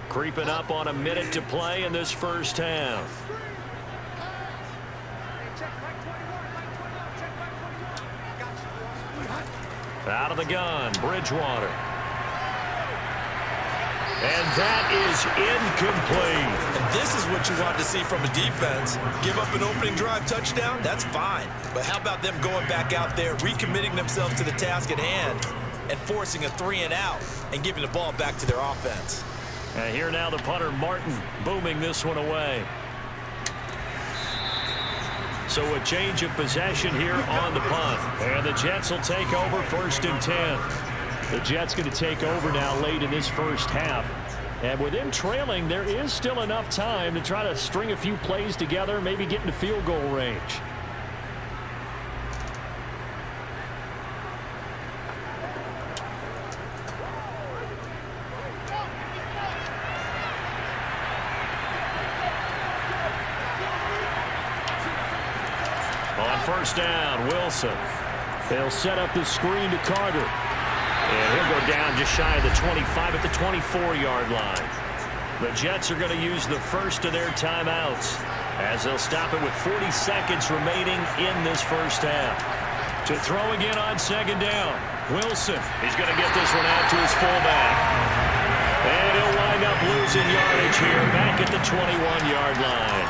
Creeping up on a minute to play in this first half. Out of the gun, Bridgewater. And that is incomplete. And this is what you want to see from a defense. Give up an opening drive touchdown, that's fine. But how about them going back out there, recommitting themselves to the task at hand, and forcing a 3-and-out and giving the ball back to their offense. And here now the punter, Martin, booming this one away. So a change of possession here on the punt. And the Jets will take over 1st and 10. The Jets going to take over now late in this first half. And with them trailing, there is still enough time to try to string a few plays together, maybe get into field goal range. On 1st down, Wilson. They'll set up the screen to Carter. And he'll go down just shy of the 25 at the 24-yard line. The Jets are going to use the first of their timeouts, as they'll stop it with 40 seconds remaining in this first half. To throw again on 2nd down, Wilson. He's going to get this one out to his fullback. And he'll wind up losing yardage here back at the 21-yard line.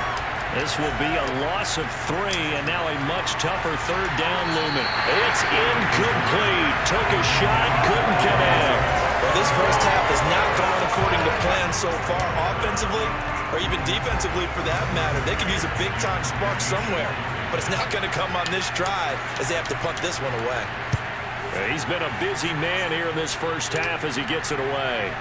This will be a loss of 3, and now a much tougher 3rd down looming. It's incomplete. Took a shot, couldn't connect. Well, this first half has not gone according to plan so far, offensively or even defensively for that matter. They could use a big-time spark somewhere, but it's not going to come on this drive as they have to punt this one away. He's been a busy man here in this first half as he gets it away.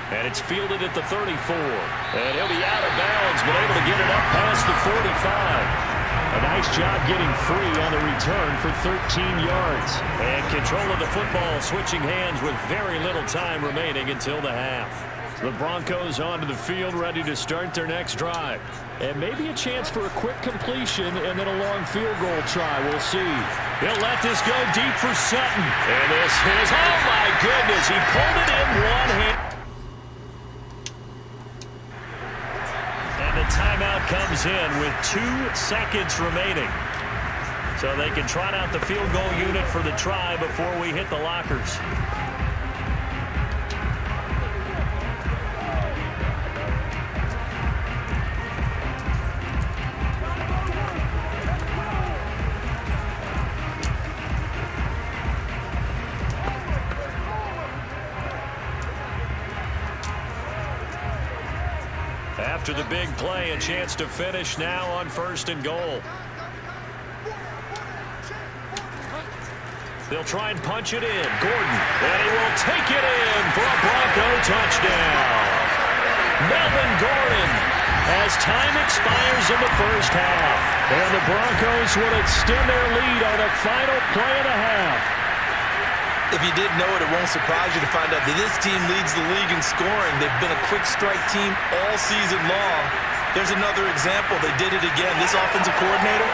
And it's fielded at the 34. And he'll be out of bounds, but able to get it up past the 45. A nice job getting free on the return for 13 yards. And control of the football switching hands with very little time remaining until the half. The Broncos onto the field ready to start their next drive. And maybe a chance for a quick completion and then a long field goal try. We'll see. He'll let this go deep for Sutton. And this is, oh my goodness, he pulled it in one hand. timeout comes in with 2 seconds remaining. So they can trot out the field goal unit for the try before we hit the lockers. After the big play, a chance to finish now on 1st and goal. They'll try and punch it in. Gordon, and he will take it in for a Bronco touchdown. Melvin Gordon, as time expires in the first half. And the Broncos will extend their lead on the final play of the half. If you didn't know it, it won't surprise you to find out that this team leads the league in scoring. They've been a quick strike team all season long. There's another example. They did it again. This offensive coordinator,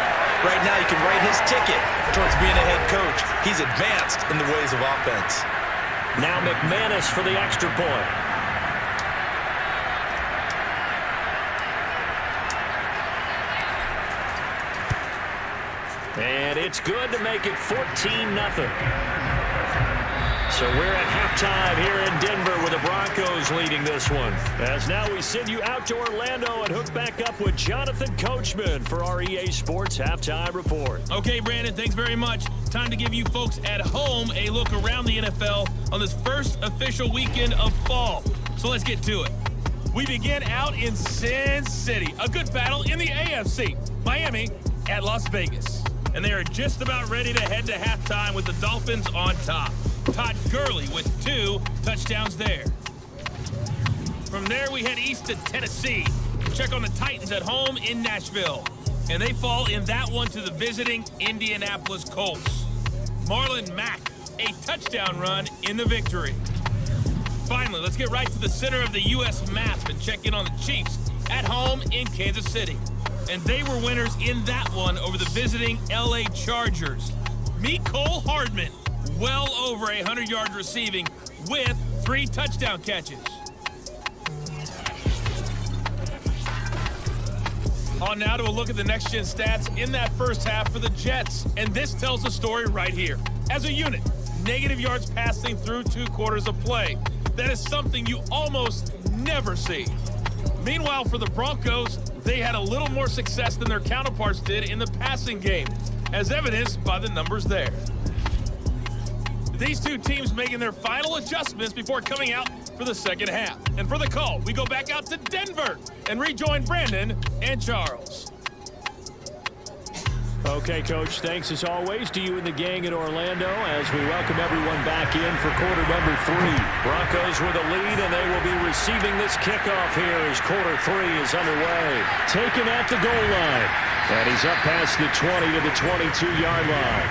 right now you can write his ticket towards being a head coach. He's advanced in the ways of offense. Now McManus for the extra point. And it's good to make it 14-0. So we're at halftime here in Denver with the Broncos leading this one. As now we send you out to Orlando and hook back up with Jonathan Coachman for our EA Sports Halftime Report. Okay, Brandon, thanks very much. Time to give you folks at home a look around the NFL on this first official weekend of fall. So let's get to it. We begin out in Sin City. A good battle in the AFC. Miami at Las Vegas. And they are just about ready to head to halftime with the Dolphins on top. Todd Gurley with 2 touchdowns there. From there, we head east to Tennessee. Check on the Titans at home in Nashville. And they fall in that one to the visiting Indianapolis Colts. Marlon Mack, a touchdown run in the victory. Finally, let's get right to the center of the U.S. map and check in on the Chiefs at home in Kansas City. And they were winners in that one over the visiting L.A. Chargers. Mecole Hardman, well over 100 yards receiving with 3 touchdown catches. On now to a look at the next-gen stats in that first half for the Jets. And this tells the story right here. As a unit, negative yards passing through 2 quarters of play. That is something you almost never see. Meanwhile, for the Broncos, they had a little more success than their counterparts did in the passing game, as evidenced by the numbers there. These two teams making their final adjustments before coming out for the second half. And for the call, we go back out to Denver and rejoin Brandon and Charles. Okay, Coach, thanks as always to you and the gang in Orlando as we welcome everyone back in for quarter number 3. Broncos with a lead, and they will be receiving this kickoff here as quarter 3 is underway. Taken at the goal line, and he's up past the 20 to the 22-yard line.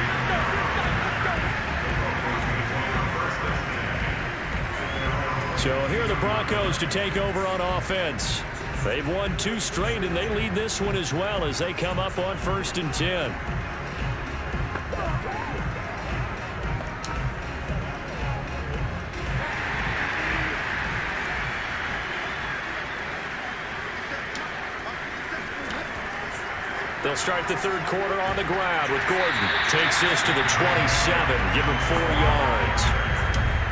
So here are the Broncos to take over on offense. They've won 2 straight, and they lead this one as well as they come up on 1st and 10. They'll start the third quarter on the ground with Gordon. Takes this to the 27, give him 4 yards.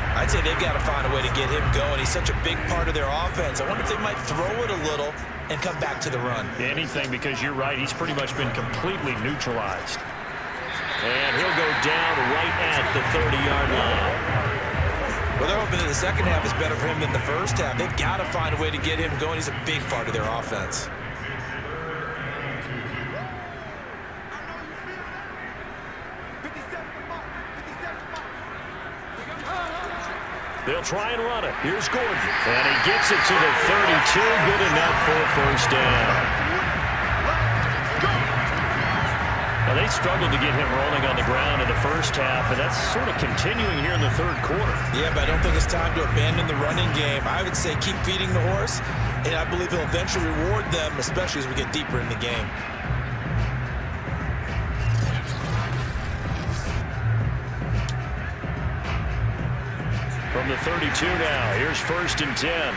I'd say they've got to find a way to get him going. He's such a big part of their offense. I wonder if they might throw it a little and come back to the run. Anything, because you're right. He's pretty much been completely neutralized. And he'll go down right at the 30-yard line. Well, they're hoping that the second half is better for him than the first half. They've got to find a way to get him going. He's a big part of their offense. They'll try and run it. Here's Gordon. And he gets it to the 32. Good enough for a first down. Now, they struggled to get him rolling on the ground in the first half, and that's sort of continuing here in the third quarter. Yeah, but I don't think it's time to abandon the running game. I would say keep feeding the horse, and I believe he'll eventually reward them, especially as we get deeper in the game. From the 32 now, here's 1st and 10.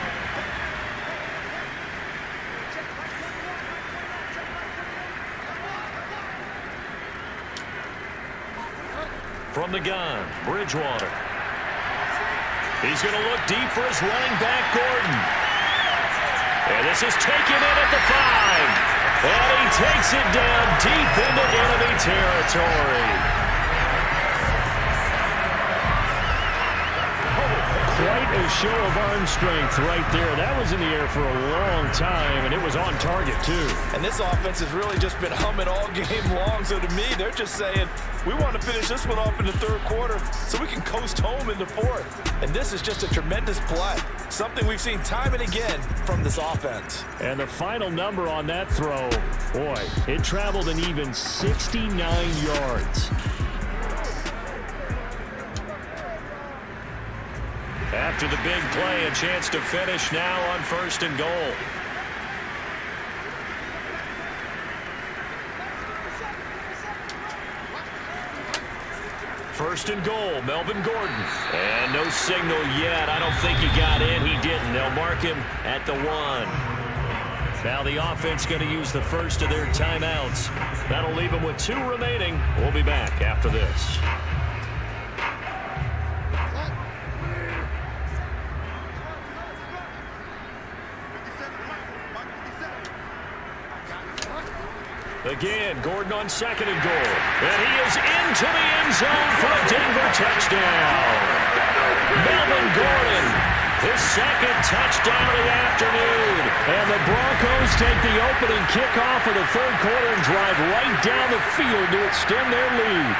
From the gun, Bridgewater. He's going to look deep for his running back, Gordon. And this is taken in at the 5. And he takes it down deep into enemy territory. Quite a show of arm strength right there. That was in the air for a long time, and it was on target, too. And this offense has really just been humming all game long. So to me, they're just saying, we want to finish this one off in the third quarter so we can coast home in the fourth. And this is just a tremendous play. Something we've seen time and again from this offense. And the final number on that throw, boy, it traveled an even 69 yards. After the big play, a chance to finish now on 1st and goal. First and goal, Melvin Gordon. And no signal yet. I don't think he got in. He didn't. They'll mark him at the 1. Now the offense going to use the first of their timeouts. That'll leave them with 2 remaining. We'll be back after this. Again, Gordon on 2nd and goal. And he is into the end zone for a Denver touchdown. Melvin Gordon, his 2nd touchdown of the afternoon. And the Broncos take the opening kickoff of the 3rd quarter and drive right down the field to extend their lead.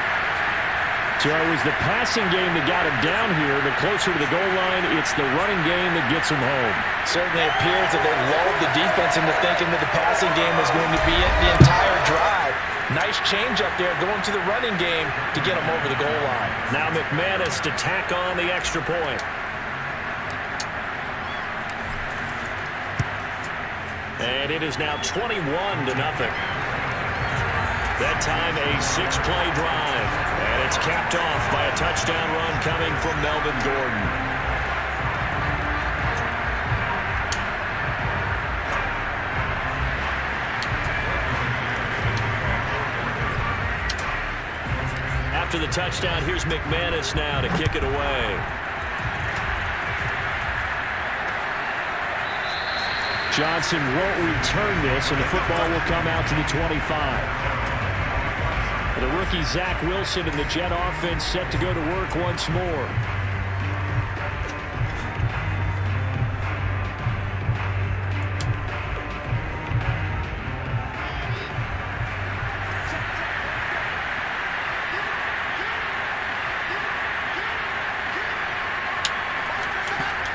So it was the passing game that got him down here, but closer to the goal line, it's the running game that gets him home. Certainly appears that they lulled the defense into thinking that the passing game was going to be it the entire drive. Nice change up there going to the running game to get him over the goal line. Now McManus to tack on the extra point. And it is now 21-0. That time a 6-play drive. And it's capped off by a touchdown run coming from Melvin Gordon. After the touchdown, here's McManus now to kick it away. Johnson won't return this, and the football will come out to the 25. The rookie Zach Wilson and the Jet offense set to go to work once more.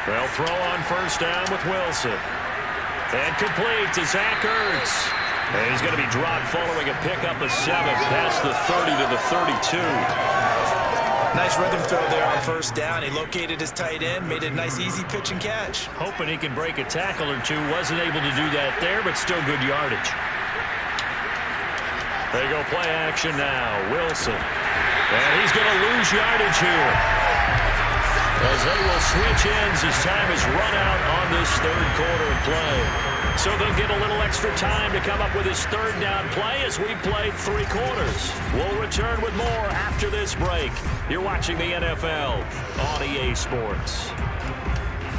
They'll throw on 1st down with Wilson. And complete to Zach Ertz. And he's going to be dropped following a pickup of 7 past the 30 to the 32. Nice rhythm throw there on 1st down. He located his tight end, made a nice easy pitch and catch. Hoping he can break a tackle or two. Wasn't able to do that there, but still good yardage. They go play action now. Wilson. And he's going to lose yardage here, as they will switch ends as time is run out on this 3rd quarter of play. So they'll get a little extra time to come up with his 3rd down play as we played 3 quarters. We'll return with more after this break. You're watching the NFL on EA Sports.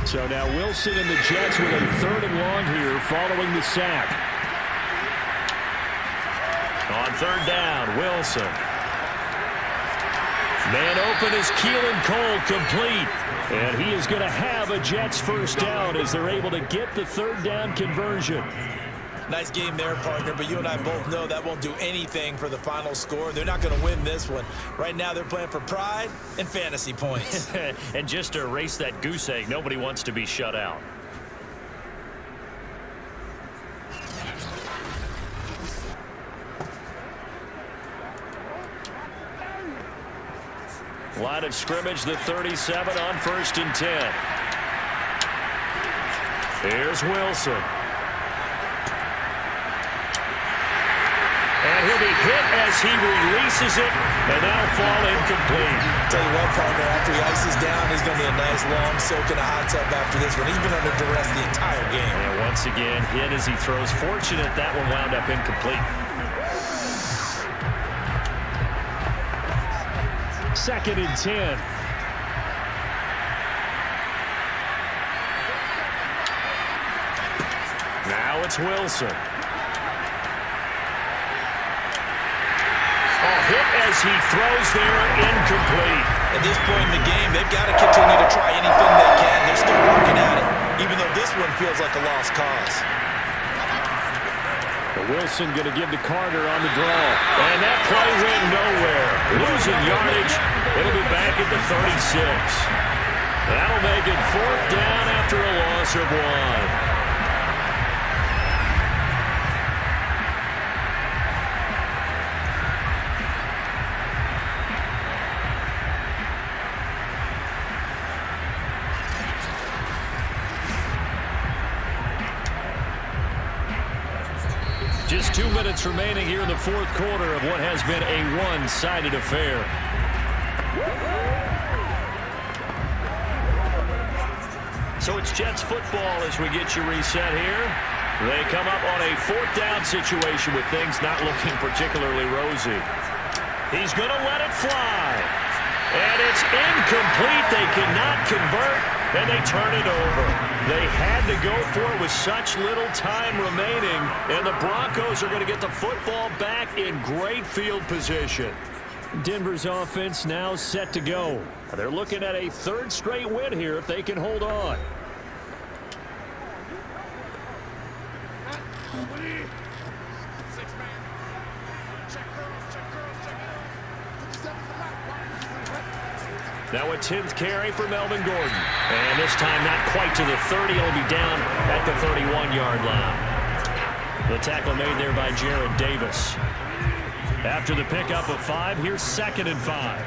So now Wilson and the Jets with a 3rd and long here following the sack. On 3rd down, Wilson. Man open is Keelan Cole, complete. And he is going to have a Jets 1st down as they're able to get the 3rd down conversion. Nice game there, partner, but you and I both know that won't do anything for the final score. They're not going to win this one. Right now they're playing for pride and fantasy points. And just to erase that goose egg, nobody wants to be shut out. Line of scrimmage, the 37 on 1st and 10. Here's Wilson. And he'll be hit as he releases it, and that'll fall incomplete. Tell you what, partner, after he ices down, he's going to be a nice long soak in a hot tub after this one. He's been under duress the entire game. And once again, hit as he throws. Fortunate that one wound up incomplete. 2nd and 10. Now it's Wilson. Hit as he throws there, incomplete. At this point in the game, they've got to continue to try anything they can. They're still working at it, even though this one feels like a lost cause. But Wilson going to give to Carter on the draw. And that play went nowhere. Losing yardage. It'll be back at the 36. That'll make it 4th down after a loss of 1. Just 2 minutes remaining here in the 4th quarter of what has been a one-sided affair. So it's Jets football as we get you reset here. They come up on a 4th down situation with things not looking particularly rosy. He's going to let it fly. And it's incomplete. They cannot convert, and they turn it over. They had to go for it with such little time remaining, and the Broncos are going to get the football back in great field position. Denver's offense now set to go. They're looking at a 3rd straight win here if they can hold on. Now a 10th carry for Melvin Gordon. And this time not quite to the 30. It'll be down at the 31-yard line. The tackle made there by Jared Davis. After the pickup of 5, here's 2nd and 5.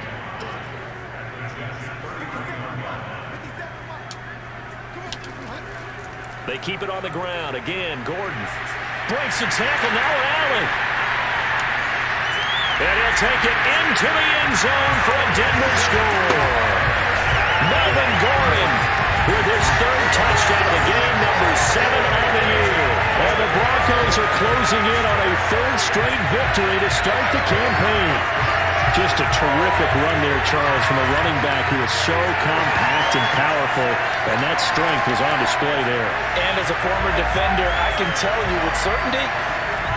They keep it on the ground. Again, Gordon breaks the tackle. Now Allen. And he'll take it into the end zone for a Denver score. Melvin Gordon with his 3rd touchdown of the game, number 7 on the year. And the Broncos are closing in on a 3rd straight victory to start the campaign. Just a terrific run there, Charles, from a running back who is so compact and powerful, and that strength was on display there. And as a former defender, I can tell you with certainty,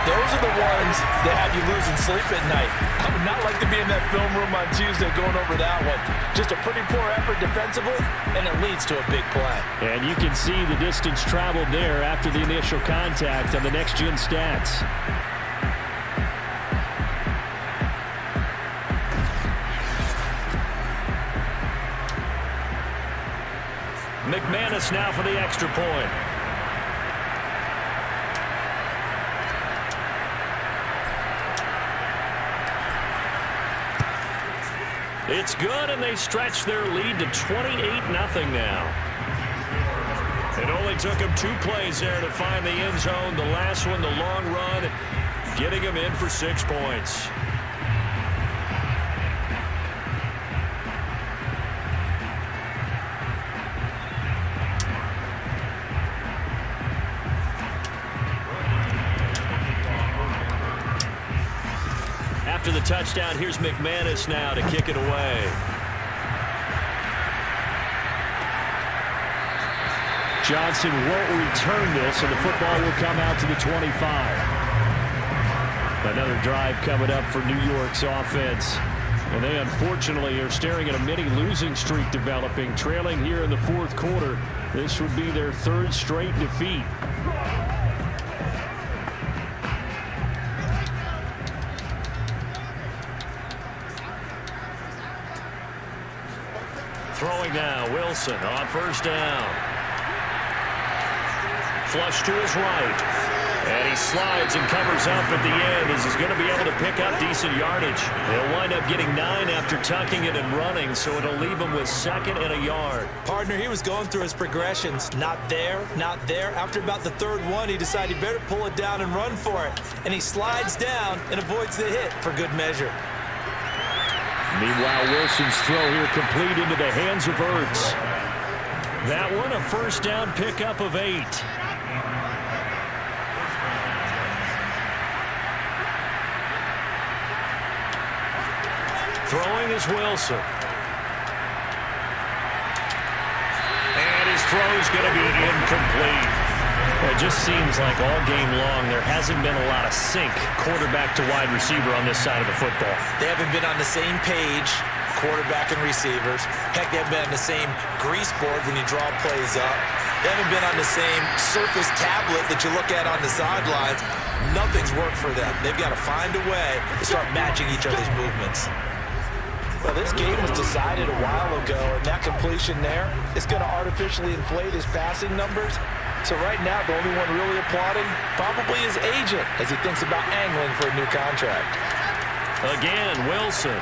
those are the ones that have you losing sleep at night. I would not like to be in that film room on Tuesday going over that one. Just a pretty poor effort defensively, and it leads to a big play. And you can see the distance traveled there after the initial contact on the next-gen stats. McManus now for the extra point. It's good, and they stretch their lead to 28-0 now. It only took them 2 plays there to find the end zone. The last one, the long run, getting them in for 6 points. After the touchdown, here's McManus now to kick it away. Johnson won't return this, and the football will come out to the 25. Another drive coming up for New York's offense. And they unfortunately are staring at a mini losing streak developing, trailing here in the 4th quarter. This would be their 3rd straight defeat. Throwing now, Wilson on 1st down. Flush to his right. And he slides and covers up at the end as he's going to be able to pick up decent yardage. He'll wind up getting 9 after tucking it and running, so it'll leave him with 2nd and a yard. Partner, he was going through his progressions. Not there, not there. After about the 3rd one, he decided he better pull it down and run for it. And he slides down and avoids the hit for good measure. Meanwhile, Wilson's throw here complete into the hands of Ertz. That one a 1st down pickup of 8. Throwing is Wilson. And his throw is going to be incomplete. Well, it just seems like all game long there hasn't been a lot of sync quarterback to wide receiver on this side of the football. They haven't been on the same page, quarterback and receivers. Heck, they haven't been on the same grease board when you draw plays up. They haven't been on the same surface tablet that you look at on the sidelines. Nothing's worked for them. They've got to find a way to start matching each other's movements. Well, this game was decided a while ago, and that completion there is going to artificially inflate his passing numbers. So right now, the only one really applauding probably his agent as he thinks about angling for a new contract. Again, Wilson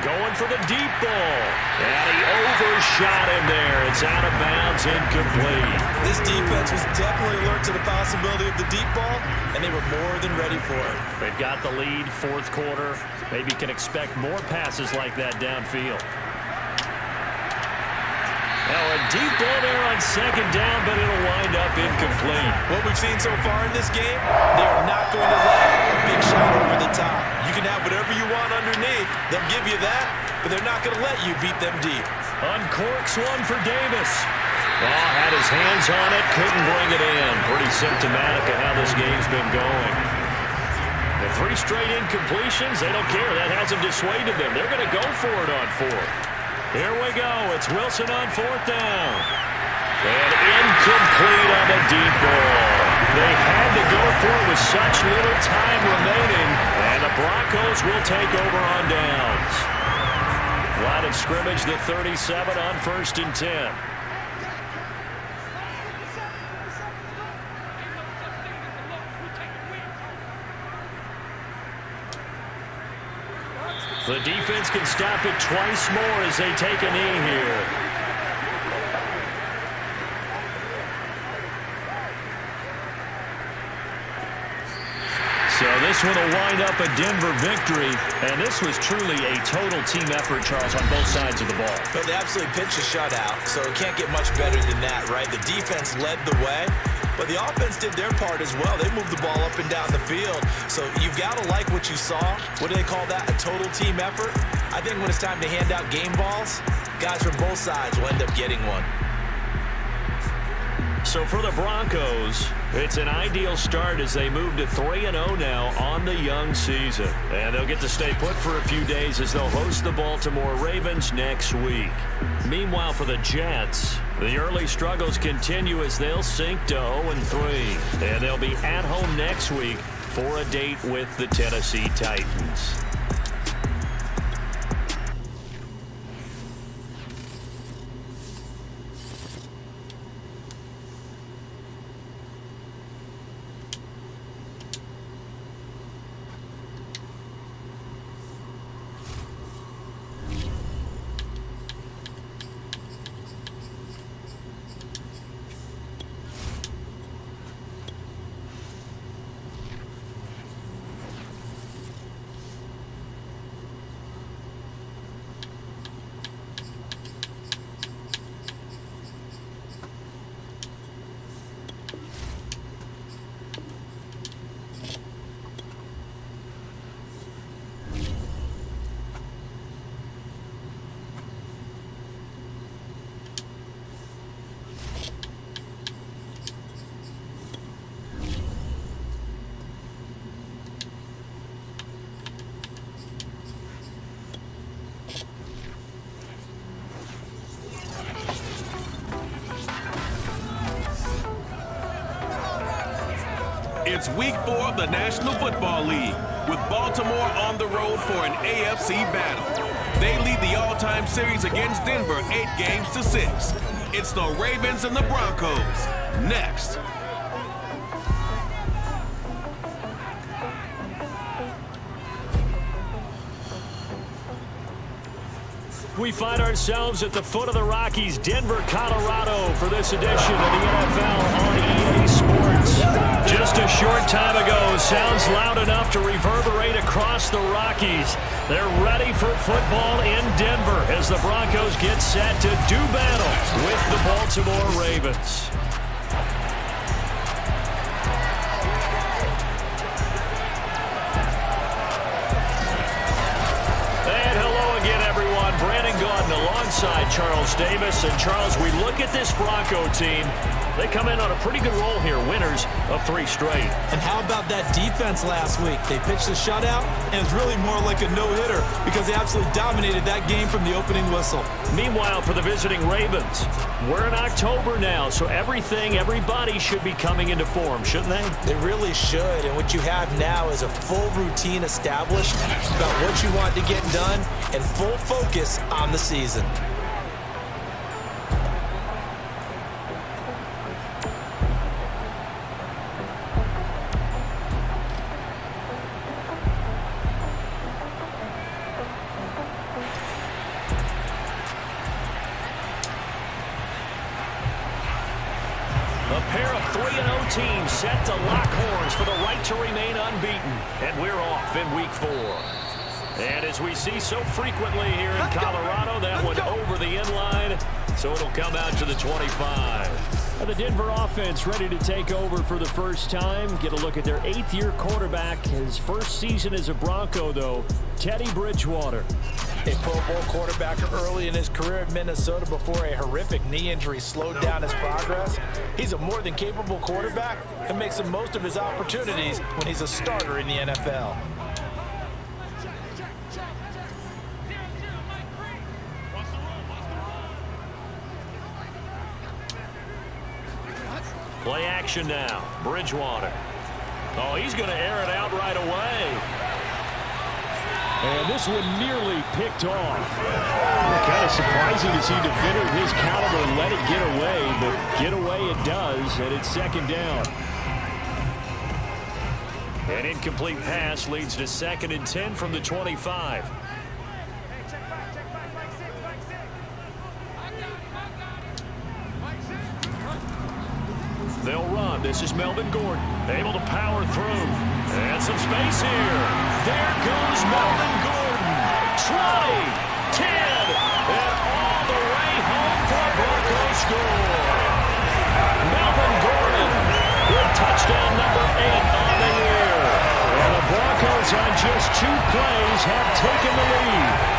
going for the deep ball. And he overshot him there. It's out of bounds, incomplete. This defense was definitely alert to the possibility of the deep ball, and they were more than ready for it. They've got the lead, fourth quarter. Maybe can expect more passes like that downfield. Now a deep ball there on second down, but it'll wind up incomplete. What we've seen so far in this game, they are not going to let a big shot over the top. You can have whatever you want underneath. They'll give you that, but they're not going to let you beat them deep. Uncorks one for Davis. Oh, had his hands on it, couldn't bring it in. Pretty symptomatic of how this game's been going. The 3 straight incompletions, they don't care. That hasn't dissuaded them. They're going to go for it on fourth. Here we go. It's Wilson on fourth down. And incomplete on the deep ball. They had to go for it with such little time remaining. And the Broncos will take over on downs. Line of scrimmage, the 37 on 1st and 10. The defense can stop it twice more as they take a knee here. So this one will wind up a Denver victory, and this was truly a total team effort, Charles, on both sides of the ball. But they absolutely pitched a shutout, so it can't get much better than that, right? The defense led the way, but the offense did their part as well. They moved the ball up and down the field, so you've got to like what you saw. What do they call that? A total team effort? I think when it's time to hand out game balls, guys from both sides will end up getting one. So for the Broncos, it's an ideal start as they move to 3-0 now on the young season. And they'll get to stay put for a few days as they'll host the Baltimore Ravens next week. Meanwhile, for the Jets, the early struggles continue as they'll sink to 0-3. And they'll be at home next week for a date with the Tennessee Titans. It's week 4 of the National Football League, with Baltimore on the road for an AFC battle. They lead the all-time series against Denver 8-6. It's the Ravens and the Broncos. Next. We find ourselves at the foot of the Rockies, Denver, Colorado, for this edition of the NFL on EA Sports. Just a short time ago, sounds loud enough to reverberate across the Rockies. They're ready for football in Denver as the Broncos get set to do battle with the Baltimore Ravens. courtside, Charles Davis. And, Charles, we look at this Bronco team. They come in on a pretty good roll here, winners of 3 straight. And how about that defense last week? They pitched a shutout, and it's really more like a no-hitter because they absolutely dominated that game from the opening whistle. Meanwhile, for the visiting Ravens, we're in October now, so everybody should be coming into form, shouldn't they? They really should, and what you have now is a full routine established about what you want to get done and full focus on the season. A pair of 3-0 teams set to lock horns for the right to remain unbeaten. And we're off in week 4. And as we see so frequently here in Colorado, that one over the inline, so it'll come out to the 25. The Denver offense ready to take over for the first time. Get a look at their 8th-year quarterback. His first season as a Bronco, though, Teddy Bridgewater. A Pro Bowl quarterback early in his career in Minnesota before a horrific knee injury slowed down his progress. He's a more than capable quarterback and makes the most of his opportunities when he's a starter in the NFL. Play action now. Bridgewater. Oh, he's going to air it out right away. And this one nearly picked off. Kind of surprising to see a defender of his caliber let it get away, but get away it does, and it's 2nd down. An incomplete pass leads to 2nd and 10 from the 25. They'll run. This is Melvin Gordon, able to power through. And some space here. There goes Melvin Gordon. 20, 10, and all the way home for a Broncos score. Melvin Gordon with touchdown number 8 on the year. And the Broncos on just 2 plays have taken the lead.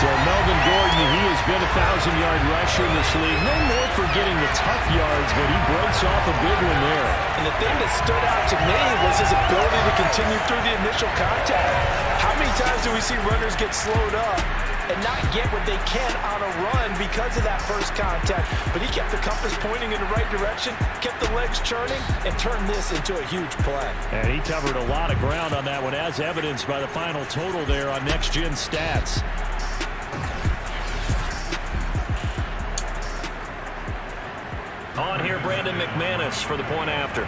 So Melvin Gordon, he has been a 1,000-yard rusher in this league. No more for getting the tough yards, but he breaks off a big one there. And the thing that stood out to me was his ability to continue through the initial contact. How many times do we see runners get slowed up and not get what they can on a run because of that first contact? But he kept the compass pointing in the right direction, kept the legs churning, and turned this into a huge play. And he covered a lot of ground on that one, as evidenced by the final total there on Next Gen Stats. On here, Brandon McManus for the point after.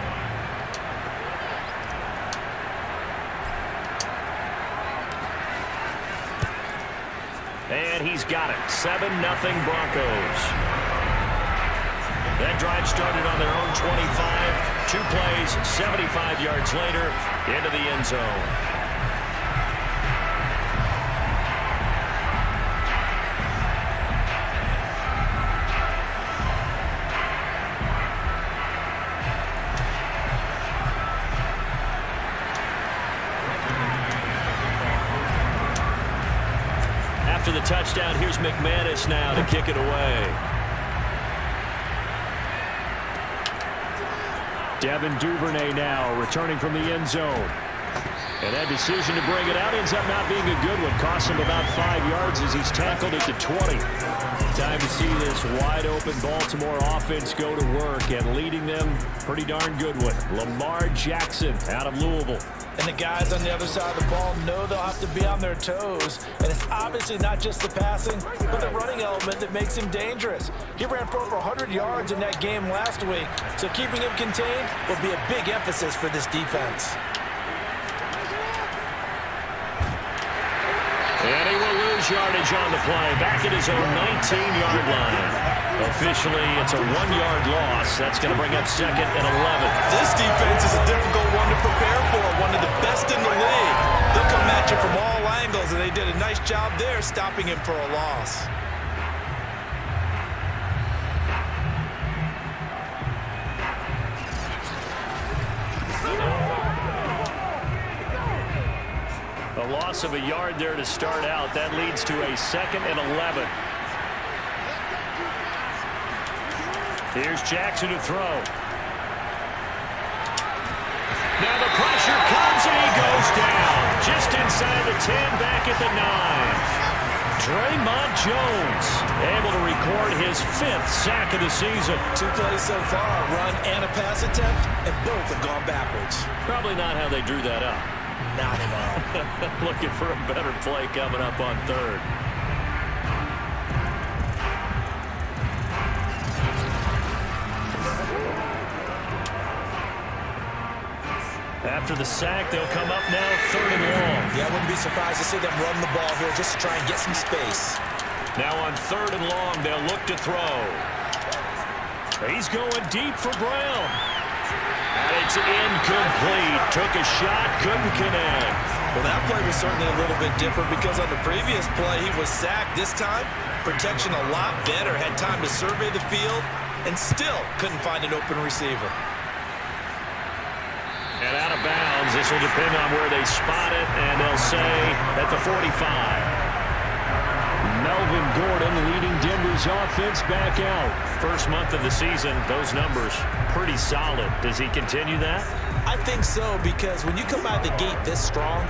And he's got it. 7-0 Broncos. That drive started on their own 25. 2 plays, 75 yards later, into the end zone. After the touchdown, here's McManus now to kick it away. Devin Duvernay now returning from the end zone. And that decision to bring it out ends up not being a good one. Costs him about 5 yards as he's tackled at the 20. Time to see this wide-open Baltimore offense go to work, and leading them, pretty darn good one. Lamar Jackson out of Louisville. And the guys on the other side of the ball know they'll have to be on their toes. And it's obviously not just the passing, but the running element that makes him dangerous. He ran for over 100 yards in that game last week, so keeping him contained will be a big emphasis for this defense. And he will lose yardage on the play, back at his own 19-yard line. Officially, it's a 1-yard loss. That's going to bring up 2nd and 11. This defense is a difficult one to prepare for, one of the best in the league. They'll come at you from all angles, and they did a nice job there stopping him for a loss. A loss of a yard there to start out. That leads to a 2nd and 11. Here's Jackson to throw. Now the pressure comes and he goes down. Just inside the 10, back at the 9. Draymond Jones able to record his 5th sack of the season. 2 plays so far, a run and a pass attempt, and both have gone backwards. Probably not how they drew that up. Not at all. Looking for a better play coming up on 3rd. After the sack, they'll come up now 3rd and long. Yeah, I wouldn't be surprised to see them run the ball here just to try and get some space. Now on 3rd and long, they'll look to throw. He's going deep for Brown. And it's incomplete. Took a shot, couldn't connect. Well, that play was certainly a little bit different because on the previous play, he was sacked. This time, protection a lot better. Had time to survey the field and still couldn't find an open receiver. And out of bounds. This will depend on where they spot it, and they'll say at the 45. Melvin Gordon leading Denver's offense back out. First month of the season, those numbers pretty solid. Does he continue that? I think so, because when you come out of the gate this strong,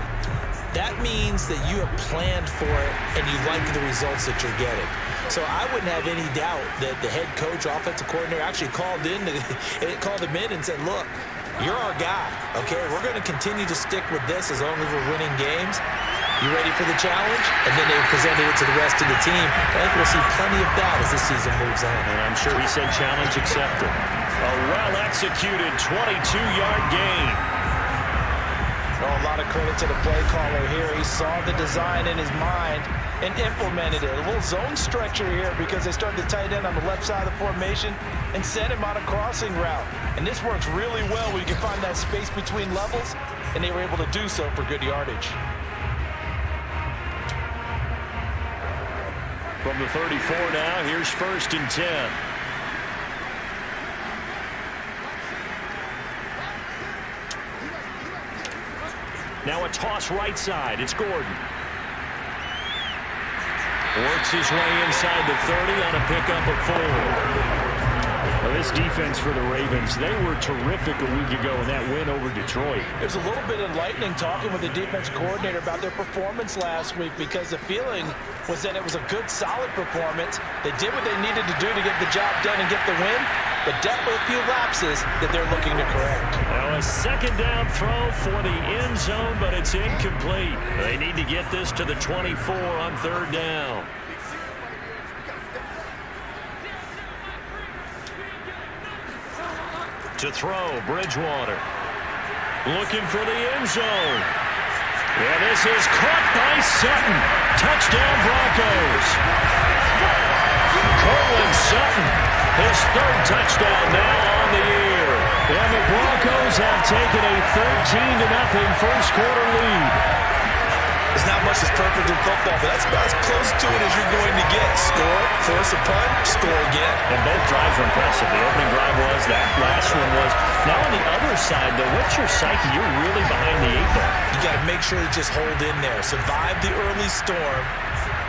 that means that you have planned for it and you like the results that you're getting. So I wouldn't have any doubt that the head coach, offensive coordinator, actually called him in and said, look, you're our guy, okay? We're going to continue to stick with this as long as we're winning games. You ready for the challenge? And then they presented it to the rest of the team. I think we'll see plenty of that as this season moves on. And I'm sure he said challenge accepted. A well-executed 22-yard gain. Oh, a lot of credit to the play caller here. He saw the design in his mind and implemented it. A little zone stretcher here because they started the tight end on the left side of the formation and sent him on a crossing route. And this works really well when you can find that space between levels, and they were able to do so for good yardage. From the 34 now, here's 1st and 10. Now a toss right side. It's Gordon. Works his way inside the 30 on a pickup of 4. Well, this defense for the Ravens, they were terrific a week ago in that win over Detroit. It was a little bit enlightening talking with the defense coordinator about their performance last week because the feeling was that it was a good, solid performance. They did what they needed to do to get the job done and get the win, but definitely a few lapses that they're looking to correct. Now a 2nd down throw for the end zone, but it's incomplete. They need to get this to the 24 on 3rd down. To throw, Bridgewater. Looking for the end zone. Yeah, this is caught by Sutton. Touchdown, Broncos. Cortland Sutton, his 3rd touchdown now on the year. And the Broncos have taken a 13-0 first quarter lead. There's not much that's perfect in football, but that's about as close to it as you're going to get. Score, force a punt, score again. And both drives were impressive. The opening drive was, that last one was. Now on the other side, though, what's your psyche? You're really behind the 8 ball. You got to make sure you just hold in there. Survive the early storm,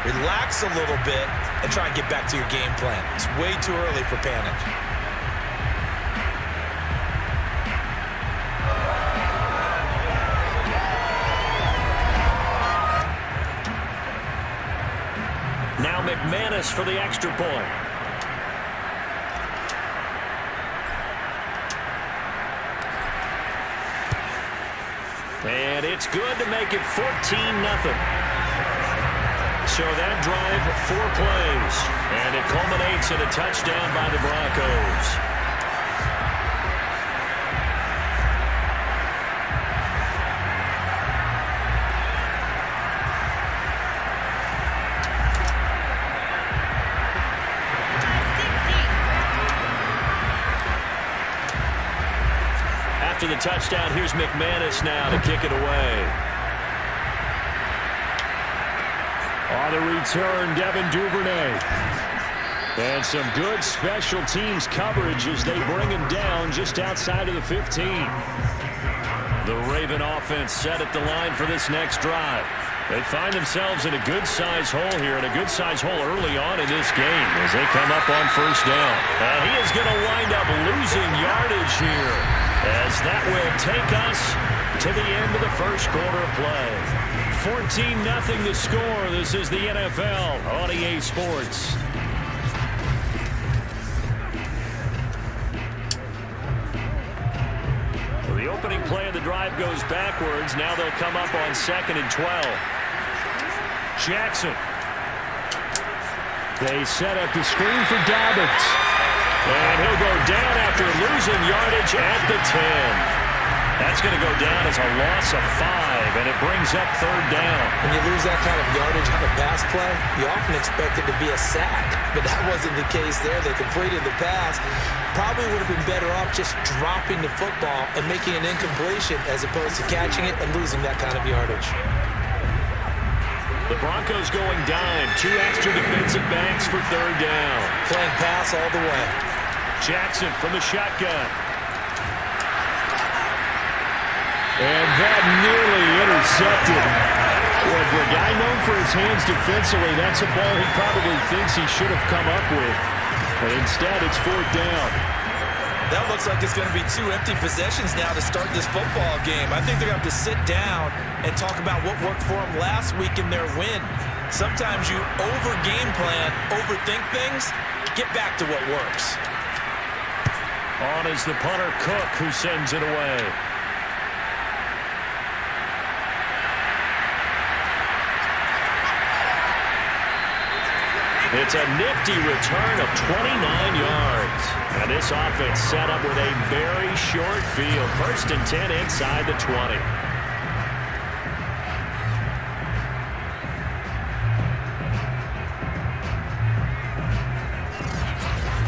relax a little bit, and try and get back to your game plan. It's way too early for panic. Now McManus for the extra point. And it's good to make it 14-0. So that drive, 4 plays. And it culminates in a touchdown by the Broncos. After the touchdown, here's McManus now to kick it away. On the return, Devin Duvernay. And some good special teams coverage as they bring him down just outside of the 15. The Raven offense set at the line for this next drive. They find themselves in a good-sized hole here, and a good-sized hole early on in this game as they come up on first down. And he is going to wind up losing yardage here, as that will take us to the end of the first quarter of play. 14-0 the score. This is the NFL on EA Sports. So the opening play of the drive goes backwards. Now they'll come up on 2nd and 12. Jackson. They set up the screen for Dobbins. And he'll go down after losing yardage at the 10. That's going to go down as a loss of 5, and it brings up 3rd down. When you lose that kind of yardage on a pass play, you often expect it to be a sack, but that wasn't the case there. They completed the pass. Probably would have been better off just dropping the football and making an incompletion as opposed to catching it and losing that kind of yardage. The Broncos going dime. 2 extra defensive backs for 3rd down. Playing pass all the way. Jackson from the shotgun. And that nearly intercepted. Well, for a guy known for his hands defensively, that's a ball he probably thinks he should have come up with. But instead, it's 4th down. That looks like it's going to be 2 empty possessions now to start this football game. I think they're going to have to sit down and talk about what worked for them last week in their win. Sometimes you over-game plan, overthink things, get back to what works. On is the punter, Cook, who sends it away. It's a nifty return of 29 yards. And this offense set up with a very short field. 1st and 10 inside the 20.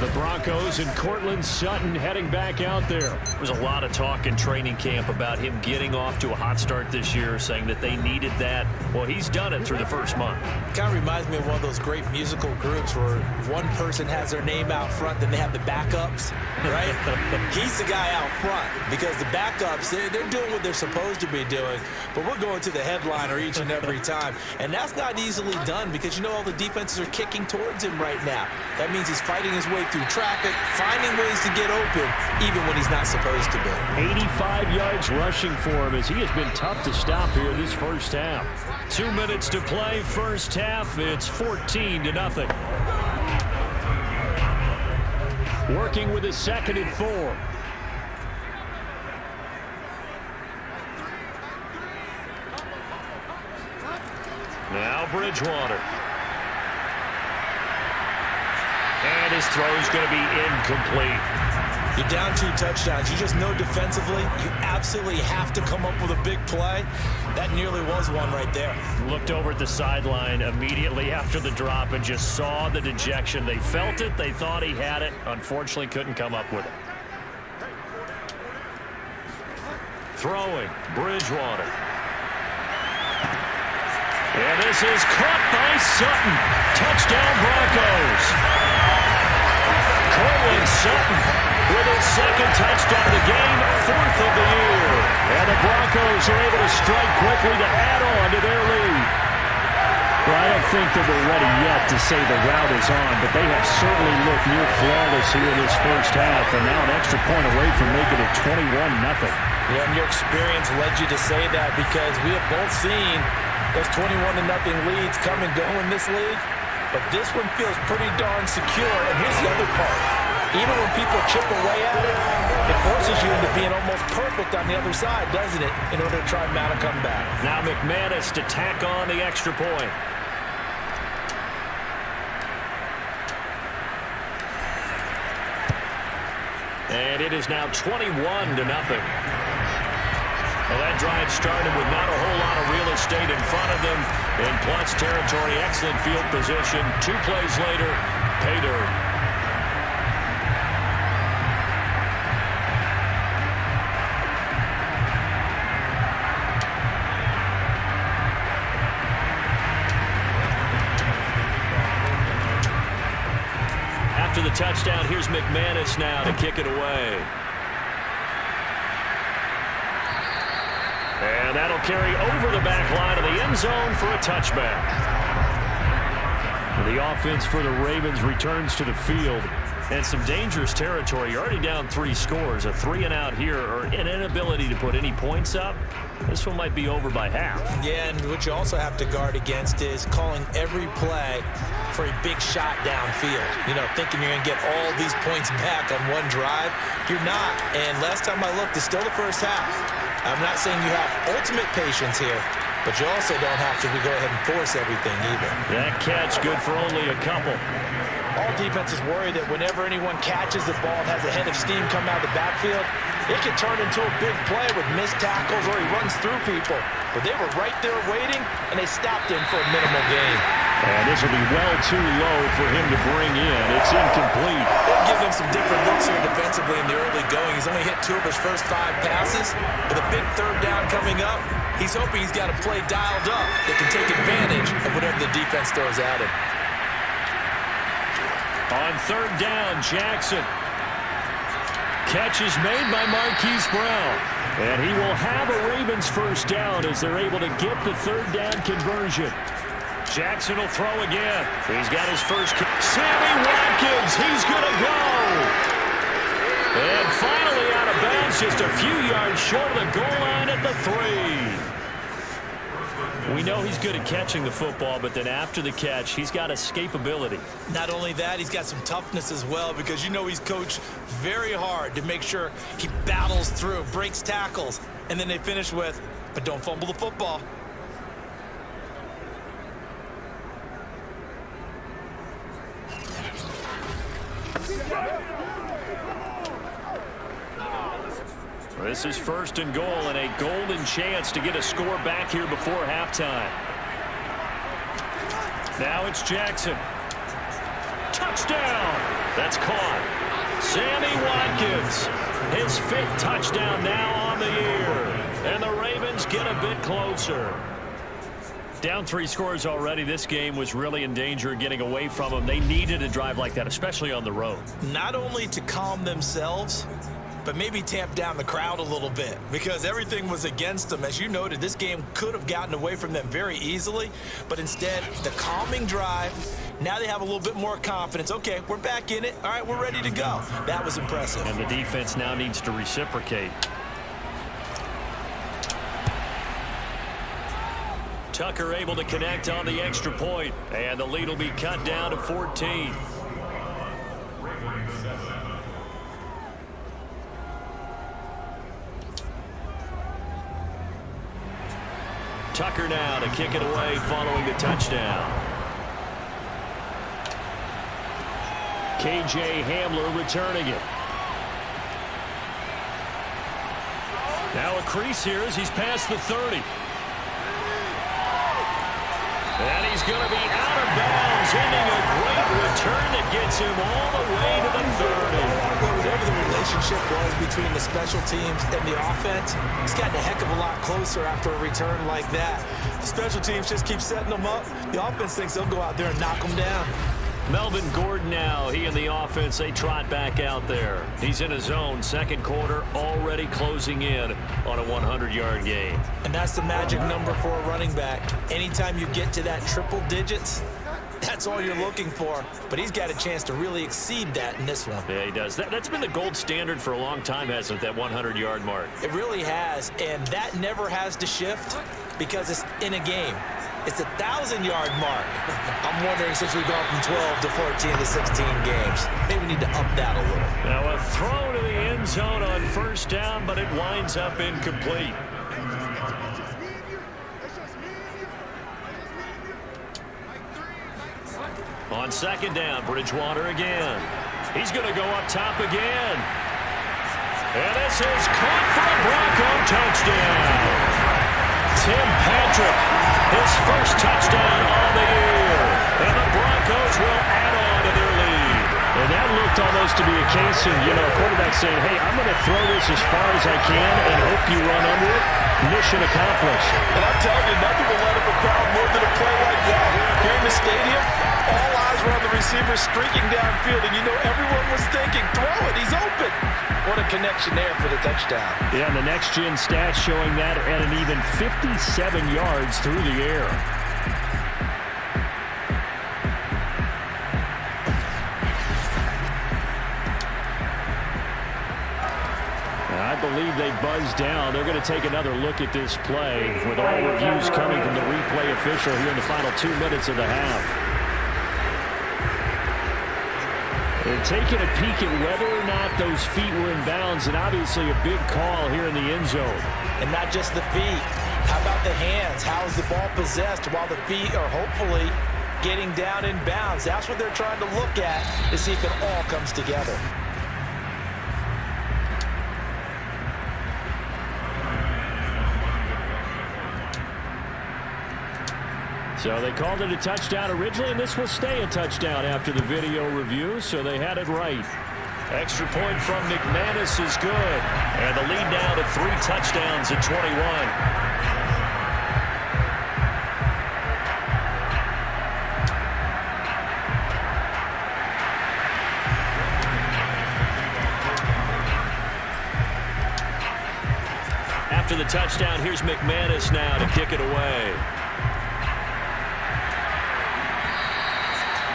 The Broncos and Cortland Sutton heading back out there. There was a lot of talk in training camp about him getting off to a hot start this year, saying that they needed that. Well, he's done it through the first month. Kind of reminds me of one of those great musical groups where one person has their name out front, then they have the backups, right? He's the guy out front because the backups, they're doing what they're supposed to be doing, but we're going to the headliner each and every time. And that's not easily done because, you know, all the defenses are kicking towards him right now. That means he's fighting his way through traffic, finding ways to get open, even when he's not supposed to be. 85 yards rushing for him as he has been tough to stop here this first half. 2 minutes to play, first half. It's 14-0. Working with a 2nd and 4. Now Bridgewater. And his throw is going to be incomplete. You're down 2 touchdowns. You just know defensively you absolutely have to come up with a big play. That nearly was one right there. Looked over at the sideline immediately after the drop and just saw the dejection. They felt it. They thought he had it. Unfortunately, couldn't come up with it. Throwing, Bridgewater. And this is caught by Sutton. Touchdown, Broncos. Cortland Sutton with his 2nd touchdown of the game, 4th of the year. And the Broncos are able to strike quickly to add on to their lead. Well, I don't think that we're ready yet to say the route is on, but they have certainly looked near flawless here in this first half, and now an extra point away from making it 21-0. Yeah, and your experience led you to say that because we have both seen those 21-0 leads come and go in this league. But this one feels pretty darn secure. And here's the other part. Even when people chip away at it, it forces you into being almost perfect on the other side, doesn't it, in order to try and mount a comeback. Now McManus to tack on the extra point. And it is now 21-0. Well, that drive started with not a whole lot of real estate in front of them. In plus territory, excellent field position. 2 plays later, pay dirt. After the touchdown, here's McManus now to kick it away. And And that'll carry over the back line of the end zone for a touchback. The offense for the Ravens returns to the field. And some dangerous territory. You're already down 3 scores. A 3-and-out here, or an inability to put any points up. This one might be over by half. Yeah, and what you also have to guard against is calling every play for a big shot downfield. You know, thinking you're going to get all these points back on one drive. You're not. And last time I looked, it's still the first half. I'm not saying you have ultimate patience here, but you also don't have to go ahead and force everything either. That catch good for only a couple. All defenses worry that whenever anyone catches the ball and has a head of steam come out of the backfield, it can turn into a big play with missed tackles or he runs through people. But they were right there waiting, and they stopped him for a minimal gain. And this will be well too low for him to bring in. It's incomplete. They'll give him some different looks here defensively in the early going. He's only hit 2 of his first 5 passes. With a big third down coming up, he's hoping he's got a play dialed up that can take advantage of whatever the defense throws at him. On third down, Jackson. Catch is made by Marquise Brown. And he will have a Ravens first down as they're able to get the third down conversion. Jackson will throw again. He's got his first kick. Sammy Watkins, he's going to go. And finally out of bounds, just a few yards short of the goal line at the 3. We know he's good at catching the football, but then after the catch, he's got escapability. Not only that, he's got some toughness as well, because you know he's coached very hard to make sure he battles through, breaks tackles, and then they finish with, but don't fumble the football. This is first and goal and a golden chance to get a score back here before halftime. Now it's Jackson. Touchdown! That's caught. Sammy Watkins, his 5th touchdown now on the year. And the Ravens get a bit closer. Down 3 scores already. This game was really in danger of getting away from them. They needed a drive like that, especially on the road. Not only to calm themselves, but maybe tamp down the crowd a little bit, because everything was against them. As you noted, this game could have gotten away from them very easily, but instead, the calming drive, now they have a little bit more confidence. Okay, we're back in it. All right, we're ready to go. That was impressive. And the defense now needs to reciprocate. Tucker able to connect on the extra point, and the lead will be cut down to 14. Tucker now to kick it away following the touchdown. KJ Hamler returning it. Now a crease here as he's past the 30. And he's going to be out of bounds, ending a great return that gets him all the way to the 30. Whatever the relationship was between the special teams and the offense, it's gotten a heck of a lot closer after a return like that. The special teams just keep setting them up. The offense thinks they'll go out there and knock them down. Melvin Gordon now, he and the offense, they trot back out there. He's in his zone, second quarter, already closing in on a 100-yard game. And that's the magic number for a running back. Anytime you get to that triple digits, that's all you're looking for. But he's got a chance to really exceed that in this one. Yeah, he does. That's been the gold standard for a long time, hasn't it, that 100-yard mark? It really has, and that never has to shift because it's in a game. It's a 1,000-yard mark. I'm wondering, since we've gone from 12 to 14 to 16 games, maybe we need to up that a little. Now a throw to the end zone on first down, but it winds up incomplete. On second down, Bridgewater again. He's going to go up top again. And this is caught for a Bronco touchdown. Tim Patrick, his first touchdown on the year. And the Broncos will add on to their lead. And that looked almost to be a case of, quarterback saying, hey, I'm going to throw this as far as I can and hope you run under it. Mission accomplished. And I'm telling you, nothing will let up a crowd more than a play like that. Here in the stadium, all eyes were on the receiver streaking downfield, and everyone was thinking, throw it, he's open. What a connection there for the touchdown. Yeah, and the next-gen stats showing that at an even 57 yards through the air. I believe they buzzed down. They're going to take another look at this play with all reviews coming from the replay official here in the final 2 minutes of the half. They're taking a peek at whether or not those feet were in bounds, and obviously a big call here in the end zone. And not just the feet. How about the hands? How is the ball possessed while the feet are hopefully getting down in bounds? That's what they're trying to look at to see if it all comes together. So they called it a touchdown originally, and this will stay a touchdown after the video review, so they had it right. Extra point from McManus is good. And the lead now to 3 touchdowns at 21. After the touchdown, here's McManus now to kick it away.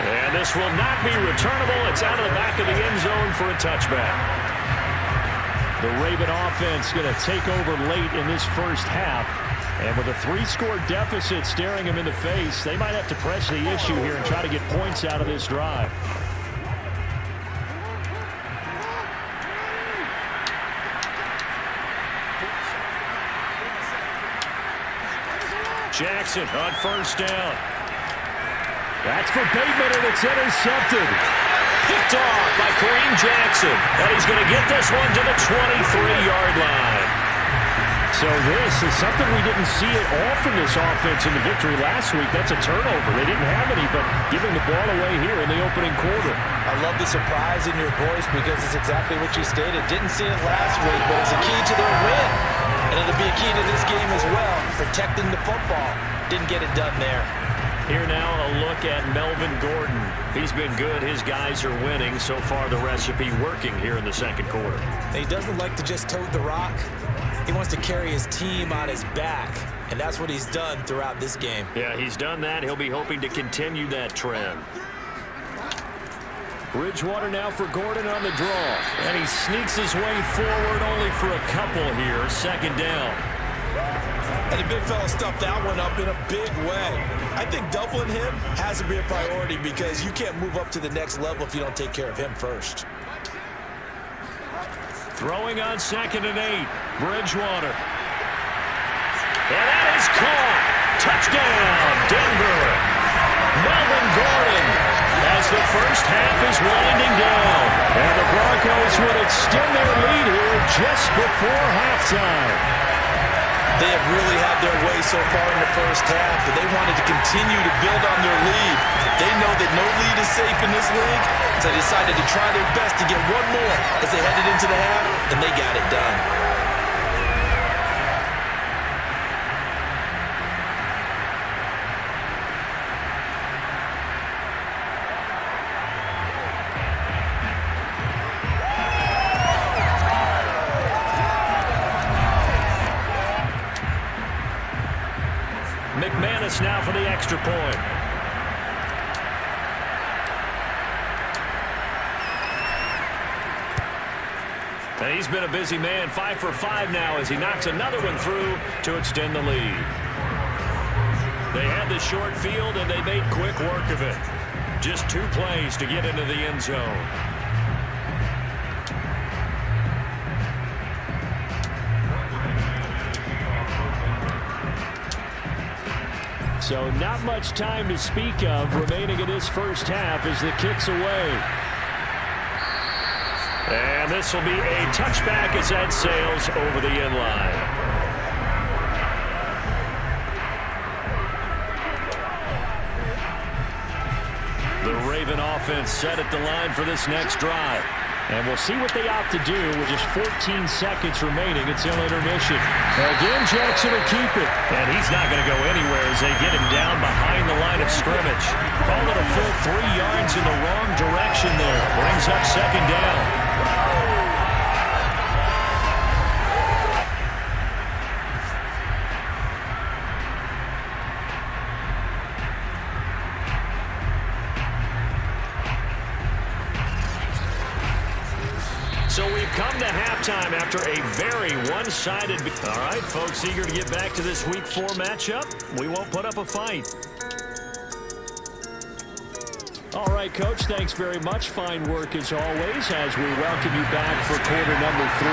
And this will not be returnable. It's out of the back of the end zone for a touchback. The Raven offense going to take over late in this first half. And with a 3-score deficit staring them in the face, they might have to press the issue here and try to get points out of this drive. Jackson on first down. That's for Bateman, and it's intercepted. Picked off by Kareem Jackson. And he's going to get this one to the 23-yard line. So this is something we didn't see at all from this offense in the victory last week. That's a turnover. They didn't have any, but giving the ball away here in the opening quarter. I love the surprise in your voice because it's exactly what you stated. Didn't see it last week, but it's a key to their win. And it'll be a key to this game as well, protecting the football. Didn't get it done there. Here now a look at Melvin Gordon. He's been good. His guys are winning. So far the recipe working here in the second quarter. He doesn't like to just tote the rock. He wants to carry his team on his back. And that's what he's done throughout this game. Yeah, he's done that. He'll be hoping to continue that trend. Bridgewater now for Gordon on the draw. And he sneaks his way forward only for a couple here. Second down. And the big fella stuffed that one up in a big way. I think doubling him has to be a priority because you can't move up to the next level if you don't take care of him first. Throwing on 2nd and 8. Bridgewater. And that is caught. Touchdown, Denver. Melvin Gordon as the first half is winding down. And the Broncos would extend their lead here just before halftime. They have really had their way so far in the first half, but they wanted to continue to build on their lead. They know that no lead is safe in this league, so they decided to try their best to get one more as they headed into the half, and they got it done. McManus now for the extra point. And he's been a busy man, 5 for 5 now as he knocks another one through to extend the lead. They had the short field and they made quick work of it. Just 2 plays to get into the end zone. So not much time to speak of remaining in this first half as the kick's away. And this will be a touchback as that sails over the end line. The Raven offense set at the line for this next drive. And we'll see what they opt to do with just 14 seconds remaining until intermission. Again, Jackson will keep it. And he's not going to go anywhere as they get him down behind the line of scrimmage. Call it a full 3 yards in the wrong direction there. Brings up second down. come to halftime after a very one-sided. All right, folks, eager to get back to this Week 4 matchup. We won't put up a fight. All right, Coach, thanks very much. Fine work as always as we welcome you back for quarter number 3.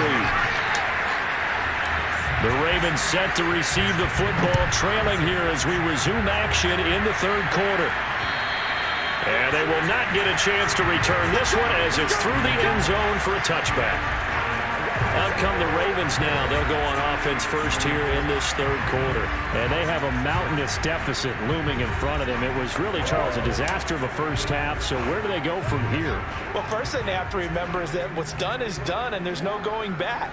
The Ravens set to receive the football, trailing here as we resume action in the third quarter. And they will not get a chance to return this one as it's through the end zone for a touchback. Out come the Ravens now. They'll go on offense first here in this third quarter. And they have a mountainous deficit looming in front of them. It was really, Charles, a disaster of a first half. So where do they go from here? Well, first thing they have to remember is that what's done is done, and there's no going back.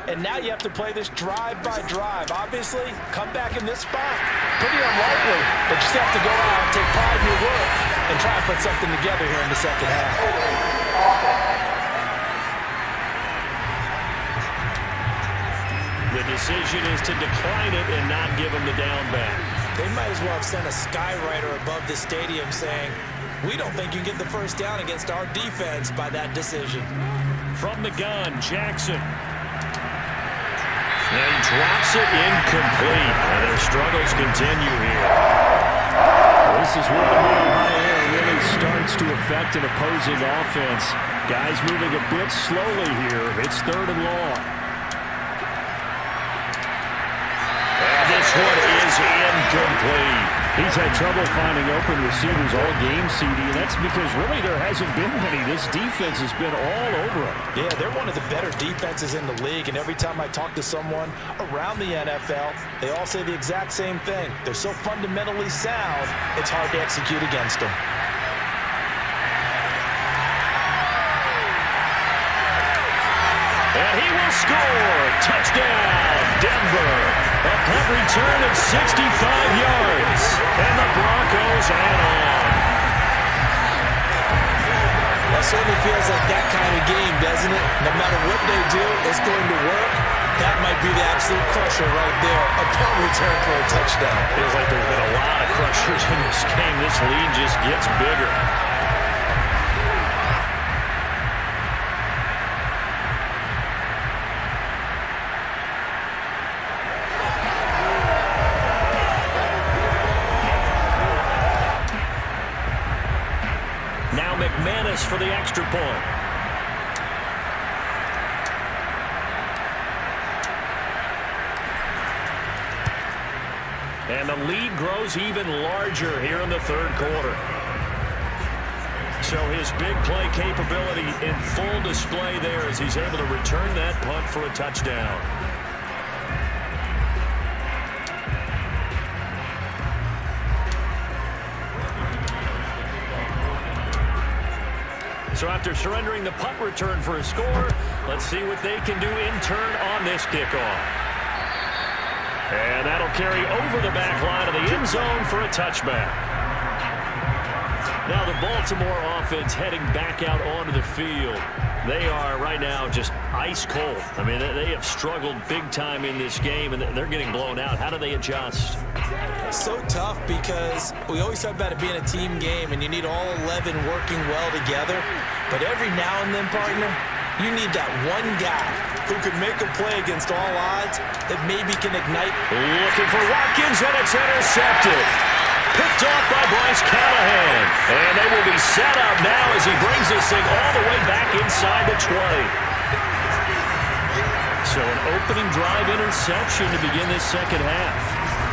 And now you have to play this drive by drive. Obviously, come back in this spot, pretty unlikely. But you still have to go out and take pride in your work and try and put something together here in the second half. The decision is to decline it and not give them the down back. They might as well have sent a skywriter above the stadium saying, we don't think you can get the first down against our defense by that decision. From the gun, Jackson. And drops it incomplete. And their struggles continue here. This is where the moving high air really starts to affect an opposing offense. Guys moving a bit slowly here. It's third and long. And this one is incomplete. He's had trouble finding open receivers all game, CD, and that's because really there hasn't been many. This defense has been all over them. Yeah, they're one of the better defenses in the league, and every time I talk to someone around the NFL, they all say the exact same thing. They're so fundamentally sound, it's hard to execute against them. And he will score. Touchdown, Denver. A punt return of 65 yards. And the Broncos add on. That certainly feels like that kind of game, doesn't it? No matter what they do, it's going to work. That might be the absolute crusher right there. A punt return for a touchdown. Feels like there's been a lot of crushers in this game. This lead just gets bigger. For the extra point. And the lead grows even larger here in the third quarter. So his big play capability in full display there as he's able to return that punt for a touchdown. So after surrendering the punt return for a score, let's see what they can do in turn on this kickoff. And that'll carry over the back line of the end zone for a touchback. Now the Baltimore offense heading back out onto the field. They are right now just ice cold. I mean, they have struggled big time in this game, and they're getting blown out. How do they adjust? So tough because we always talk about it being a team game, and you need all 11 working well together. But every now and then, partner, you need that one guy who can make a play against all odds that maybe can ignite. Looking for Watkins, and it's intercepted. Picked off by Bryce Callahan. And they will be set up now as he brings this thing all the way back inside the 20. So an opening drive interception to begin this second half.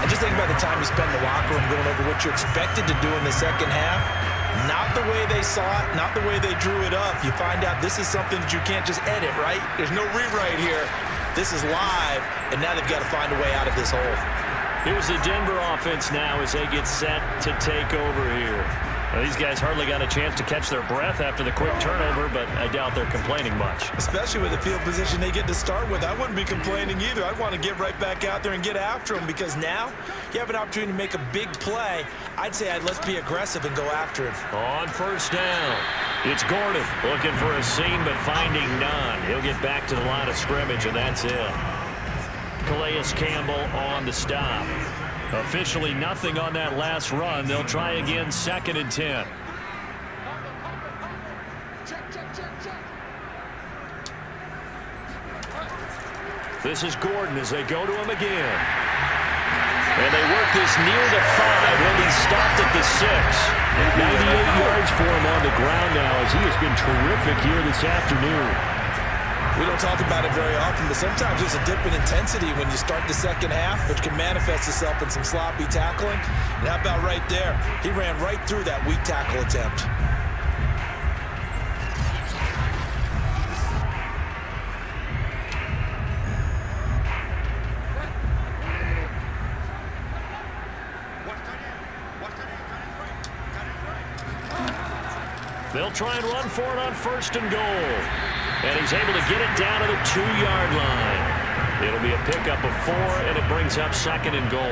And just think about the time you spend in the locker room going over what you expected to do in the second half. Not the way they saw it, not the way they drew it up. You find out this is something that you can't just edit, right? There's no rewrite here. This is live, and now they've got to find a way out of this hole. Here's the Denver offense now as they get set to take over here. Well, these guys hardly got a chance to catch their breath after the quick turnover, but I doubt they're complaining much. Especially with the field position they get to start with. I wouldn't be complaining either. I'd want to get right back out there and get after them because now you have an opportunity to make a big play. I'd say let's be aggressive and go after him. On first down, it's Gordon looking for a seam but finding none. He'll get back to the line of scrimmage, and that's it. Calais Campbell on the stop. Officially nothing on that last run. They'll try again, 2nd and 10. This is Gordon as they go to him again. And they work this near the 5. He'll be stopped at the 6. 98 yards for him on the ground now as he has been terrific here this afternoon. We don't talk about it very often, but sometimes there's a dip in intensity when you start the second half, which can manifest itself in some sloppy tackling. And how about right there? He ran right through that weak tackle attempt. They'll try and run for it on 1st and goal. And he's able to get it down to the 2-yard line. It'll be a pickup of 4, and it brings up 2nd and goal.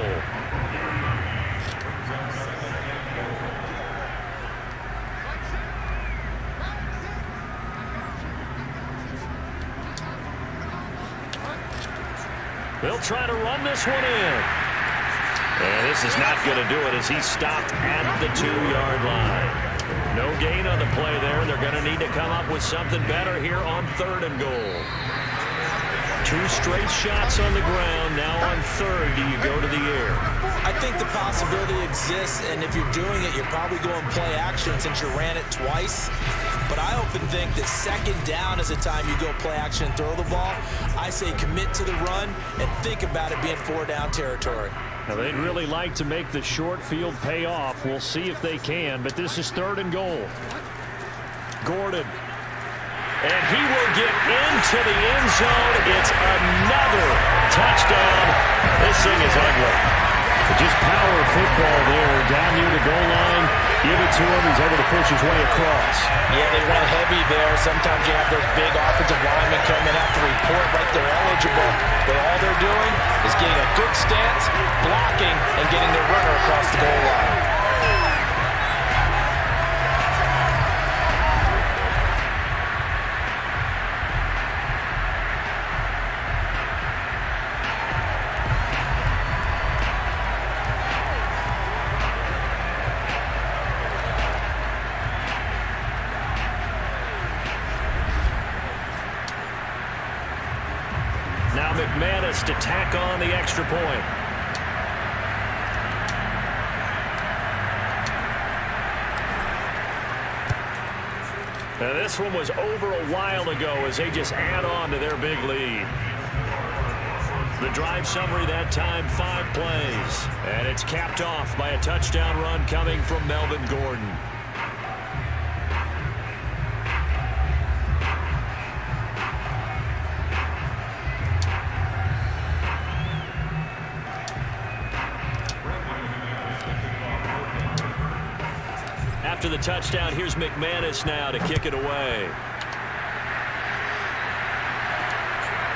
They'll try to run this one in. And this is not going to do it as he's stopped at the 2-yard line. No gain on the play there. They're going to need to come up with something better here on 3rd and goal. 2 straight shots on the ground. Now on 3rd, do you go to the air? I think the possibility exists, and if you're doing it, you're probably going play action since you ran it twice. But I often think that 2nd down is the time you go play action and throw the ball. I say commit to the run and think about it being 4-down territory. Now, they'd really like to make the short field pay off. We'll see if they can, but this is 3rd and goal. Gordon. And he will get into the end zone. It's another touchdown. This thing is ugly. Just power football there, down near the goal line. Give it to him. He's able to push his way across. Yeah, they run heavy there. Sometimes you have those big offensive linemen coming out to report like they're eligible. But all they're doing is getting a good stance, blocking, and getting their runner across the goal line. Now McManus to tack on the extra point. Now this one was over a while ago as they just add on to their big lead. The drive summary that time, 5 plays. And it's capped off by a touchdown run coming from Melvin Gordon. After the touchdown, here's McManus now to kick it away.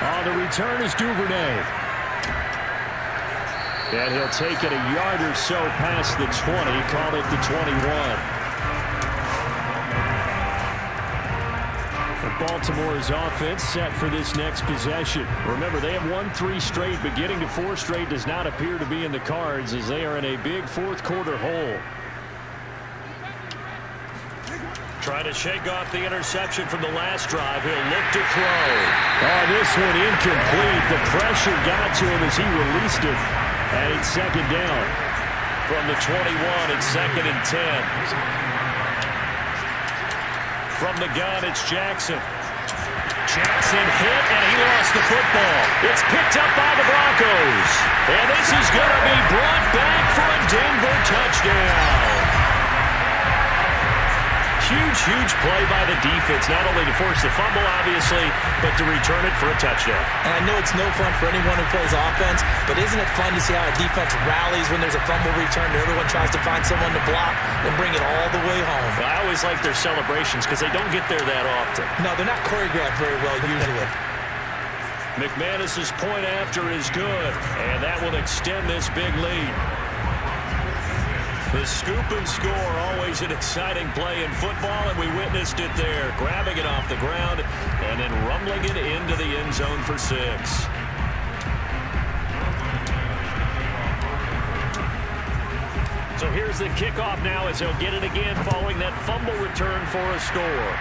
On the return is Duvernay. And he'll take it a yard or so past the 20, call it the 21. Baltimore's offense set for this next possession. Remember, they have won 3 straight, but getting to 4 straight does not appear to be in the cards as they are in a big 4th quarter hole. Trying to shake off the interception from the last drive. He'll look to throw. Oh, this one incomplete. The pressure got to him as he released it. And it's 2nd down. From the 21, it's 2nd and 10. From the gun, it's Jackson. Jackson hit, and he lost the football. It's picked up by the Broncos. And this is going to be brought back for a Denver touchdown. Huge play by the defense, not only to force the fumble, obviously, but to return it for a touchdown. And I know it's no fun for anyone who plays offense, but isn't it fun to see how a defense rallies when there's a fumble return and everyone tries to find someone to block and bring it all the way home? Well, I always like their celebrations because they don't get there that often. No, they're not choreographed very well usually. McManus's point after is good, and that will extend this big lead. The scoop and score, always an exciting play in football, and we witnessed it there. Grabbing it off the ground and then rumbling it into the end zone for 6. So here's the kickoff now as he'll get it again following that fumble return for a score.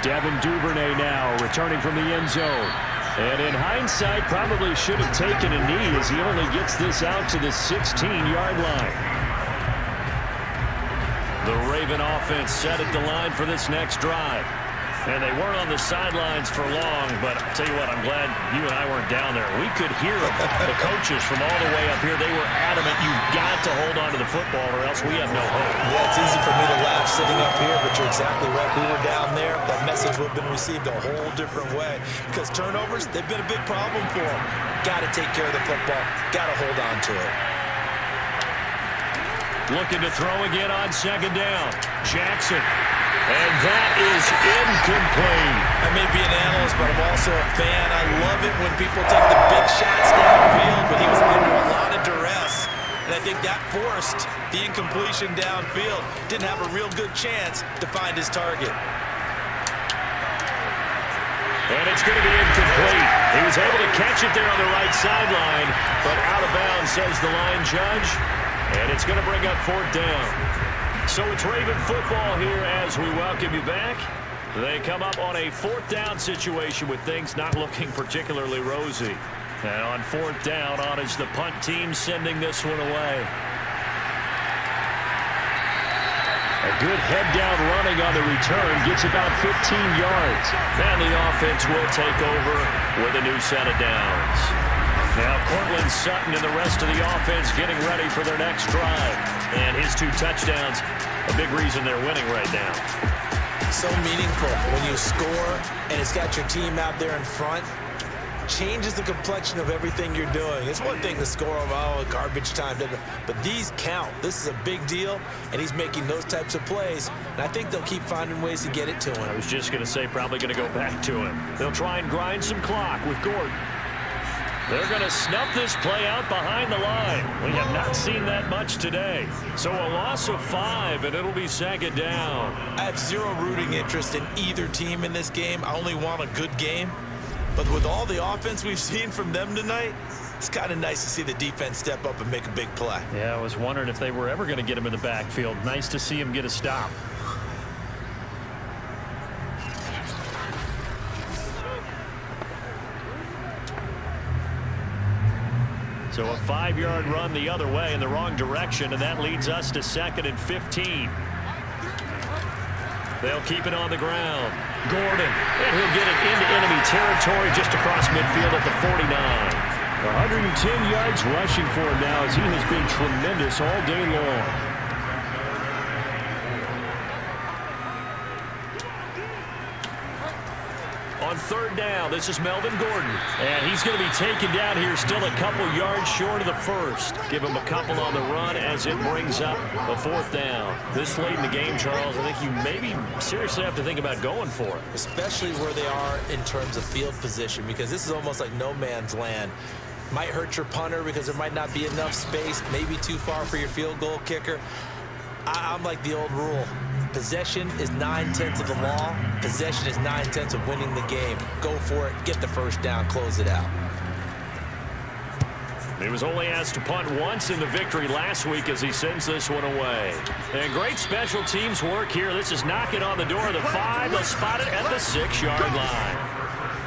Devin Duvernay now returning from the end zone. And in hindsight, probably should have taken a knee as he only gets this out to the 16-yard line. The Raven offense set at the line for this next drive. And they weren't on the sidelines for long, but I'll tell you what, I'm glad you and I weren't down there. We could hear them. The coaches from all the way up here, they were adamant, you've got to hold on to the football or else we have no hope. Yeah, it's easy for me to laugh sitting up here, but you're exactly right. We were down there. That message would have been received a whole different way. Because turnovers, they've been a big problem for them. Got to take care of the football. Got to hold on to it. Looking to throw again on second down. Jackson. And that is incomplete. I may be an analyst, but I'm also a fan. I love it when people take the big shots downfield, but he was under a lot of duress. And I think that forced the incompletion downfield. Didn't have a real good chance to find his target. And it's going to be incomplete. He was able to catch it there on the right sideline, but out of bounds, says the line judge. And it's going to bring up fourth down. So it's Raven football here as we welcome you back. They come up on a fourth down situation with things not looking particularly rosy. And on fourth down, on is the punt team sending this one away. A good head down running on the return gets about 15 yards. And the offense will take over with a new set of downs. Now Cortland Sutton and the rest of the offense getting ready for their next drive. And his 2 touchdowns, a big reason they're winning right now. So meaningful when you score and it's got your team out there in front. Changes the complexion of everything you're doing. It's one thing to score on garbage time, but these count. This is a big deal, and he's making those types of plays. And I think they'll keep finding ways to get it to him. I was just going to say probably going to go back to him. They'll try and grind some clock with Gordon. They're going to snuff this play out behind the line. We have not seen that much today. So a loss of 5, and it'll be second down. I have zero rooting interest in either team in this game. I only want a good game. But with all the offense we've seen from them tonight, it's kind of nice to see the defense step up and make a big play. Yeah, I was wondering if they were ever going to get him in the backfield. Nice to see him get a stop. So a 5-yard run the other way in the wrong direction, and that leads us to 2nd and 15. They'll keep it on the ground. Gordon, and he'll get it into enemy territory just across midfield at the 49. 110 yards rushing for him now as he has been tremendous all day long. On third down, this is Melvin Gordon. And he's going to be taken down here still a couple yards short of the first. Give him a couple on the run as it brings up a fourth down. This late in the game, Charles, I think you maybe seriously have to think about going for it. Especially where they are in terms of field position, because this is almost like no man's land. Might hurt your punter because there might not be enough space, maybe too far for your field goal kicker. I'm like the old rule. Possession is 9/10 of the law. Possession is 9/10 of winning the game. Go for it. Get the first down. Close it out. He was only asked to punt once in the victory last week as he sends this one away. And great special teams work here. This is knocking on the door of the 5. They'll spot it at the 6-yard line.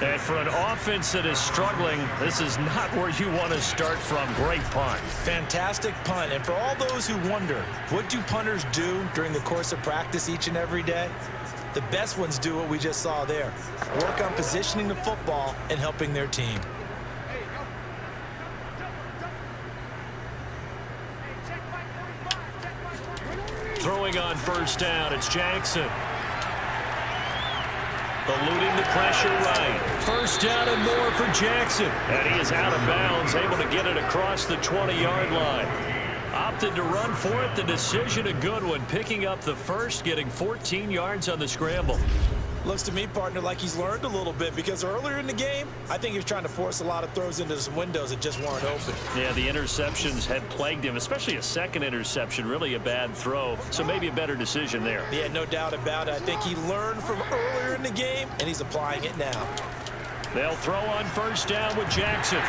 And for an offense that is struggling, this is not where you want to start from. Great punt. Fantastic punt. And for all those who wonder, what do punters do during the course of practice each and every day? The best ones do what we just saw there. Work on positioning the football and helping their team. Throwing on first down, it's Jackson. Eluding the pressure right. First down and more for Jackson. And he is out of bounds, able to get it across the 20-yard line. Opted to run for it. The decision a good one. Picking up the first, getting 14 yards on the scramble. Looks to me, partner, like he's learned a little bit, because earlier in the game, I think he was trying to force a lot of throws into some windows that just weren't open. Yeah, the interceptions had plagued him, especially a second interception, really a bad throw. So maybe a better decision there. Yeah, no doubt about it. I think he learned from earlier in the game, and he's applying it now. They'll throw on first down with Jackson.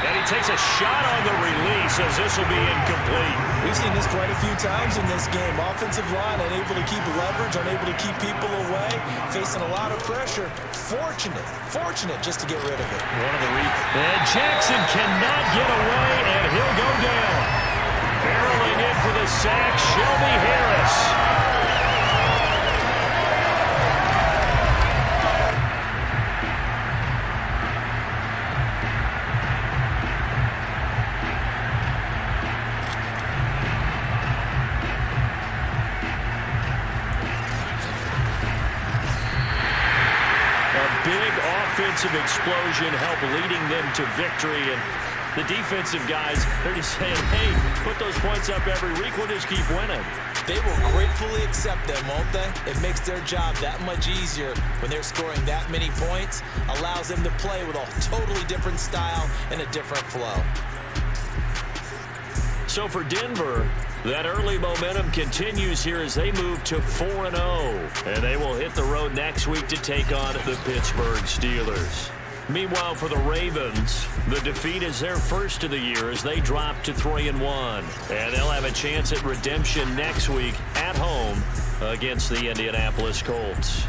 And he takes a shot on the release as this will be incomplete. We've seen this quite a few times in this game. Offensive line unable to keep leverage, unable to keep people away, facing a lot of pressure. Fortunate just to get rid of it. And Jackson cannot get away, and he'll go down. Barreling in for the sack, Shelby Harris. Offensive explosion help leading them to victory, and the defensive guys, they're just saying, hey, put those points up every week, we'll just keep winning. They will gratefully accept them, won't they? It makes their job that much easier when they're scoring that many points, allows them to play with a totally different style and a different flow. So for Denver, that early momentum continues here as they move to 4-0. And they will hit the road next week to take on the Pittsburgh Steelers. Meanwhile, for the Ravens, the defeat is their first of the year as they drop to 3-1. And they'll have a chance at redemption next week at home against the Indianapolis Colts.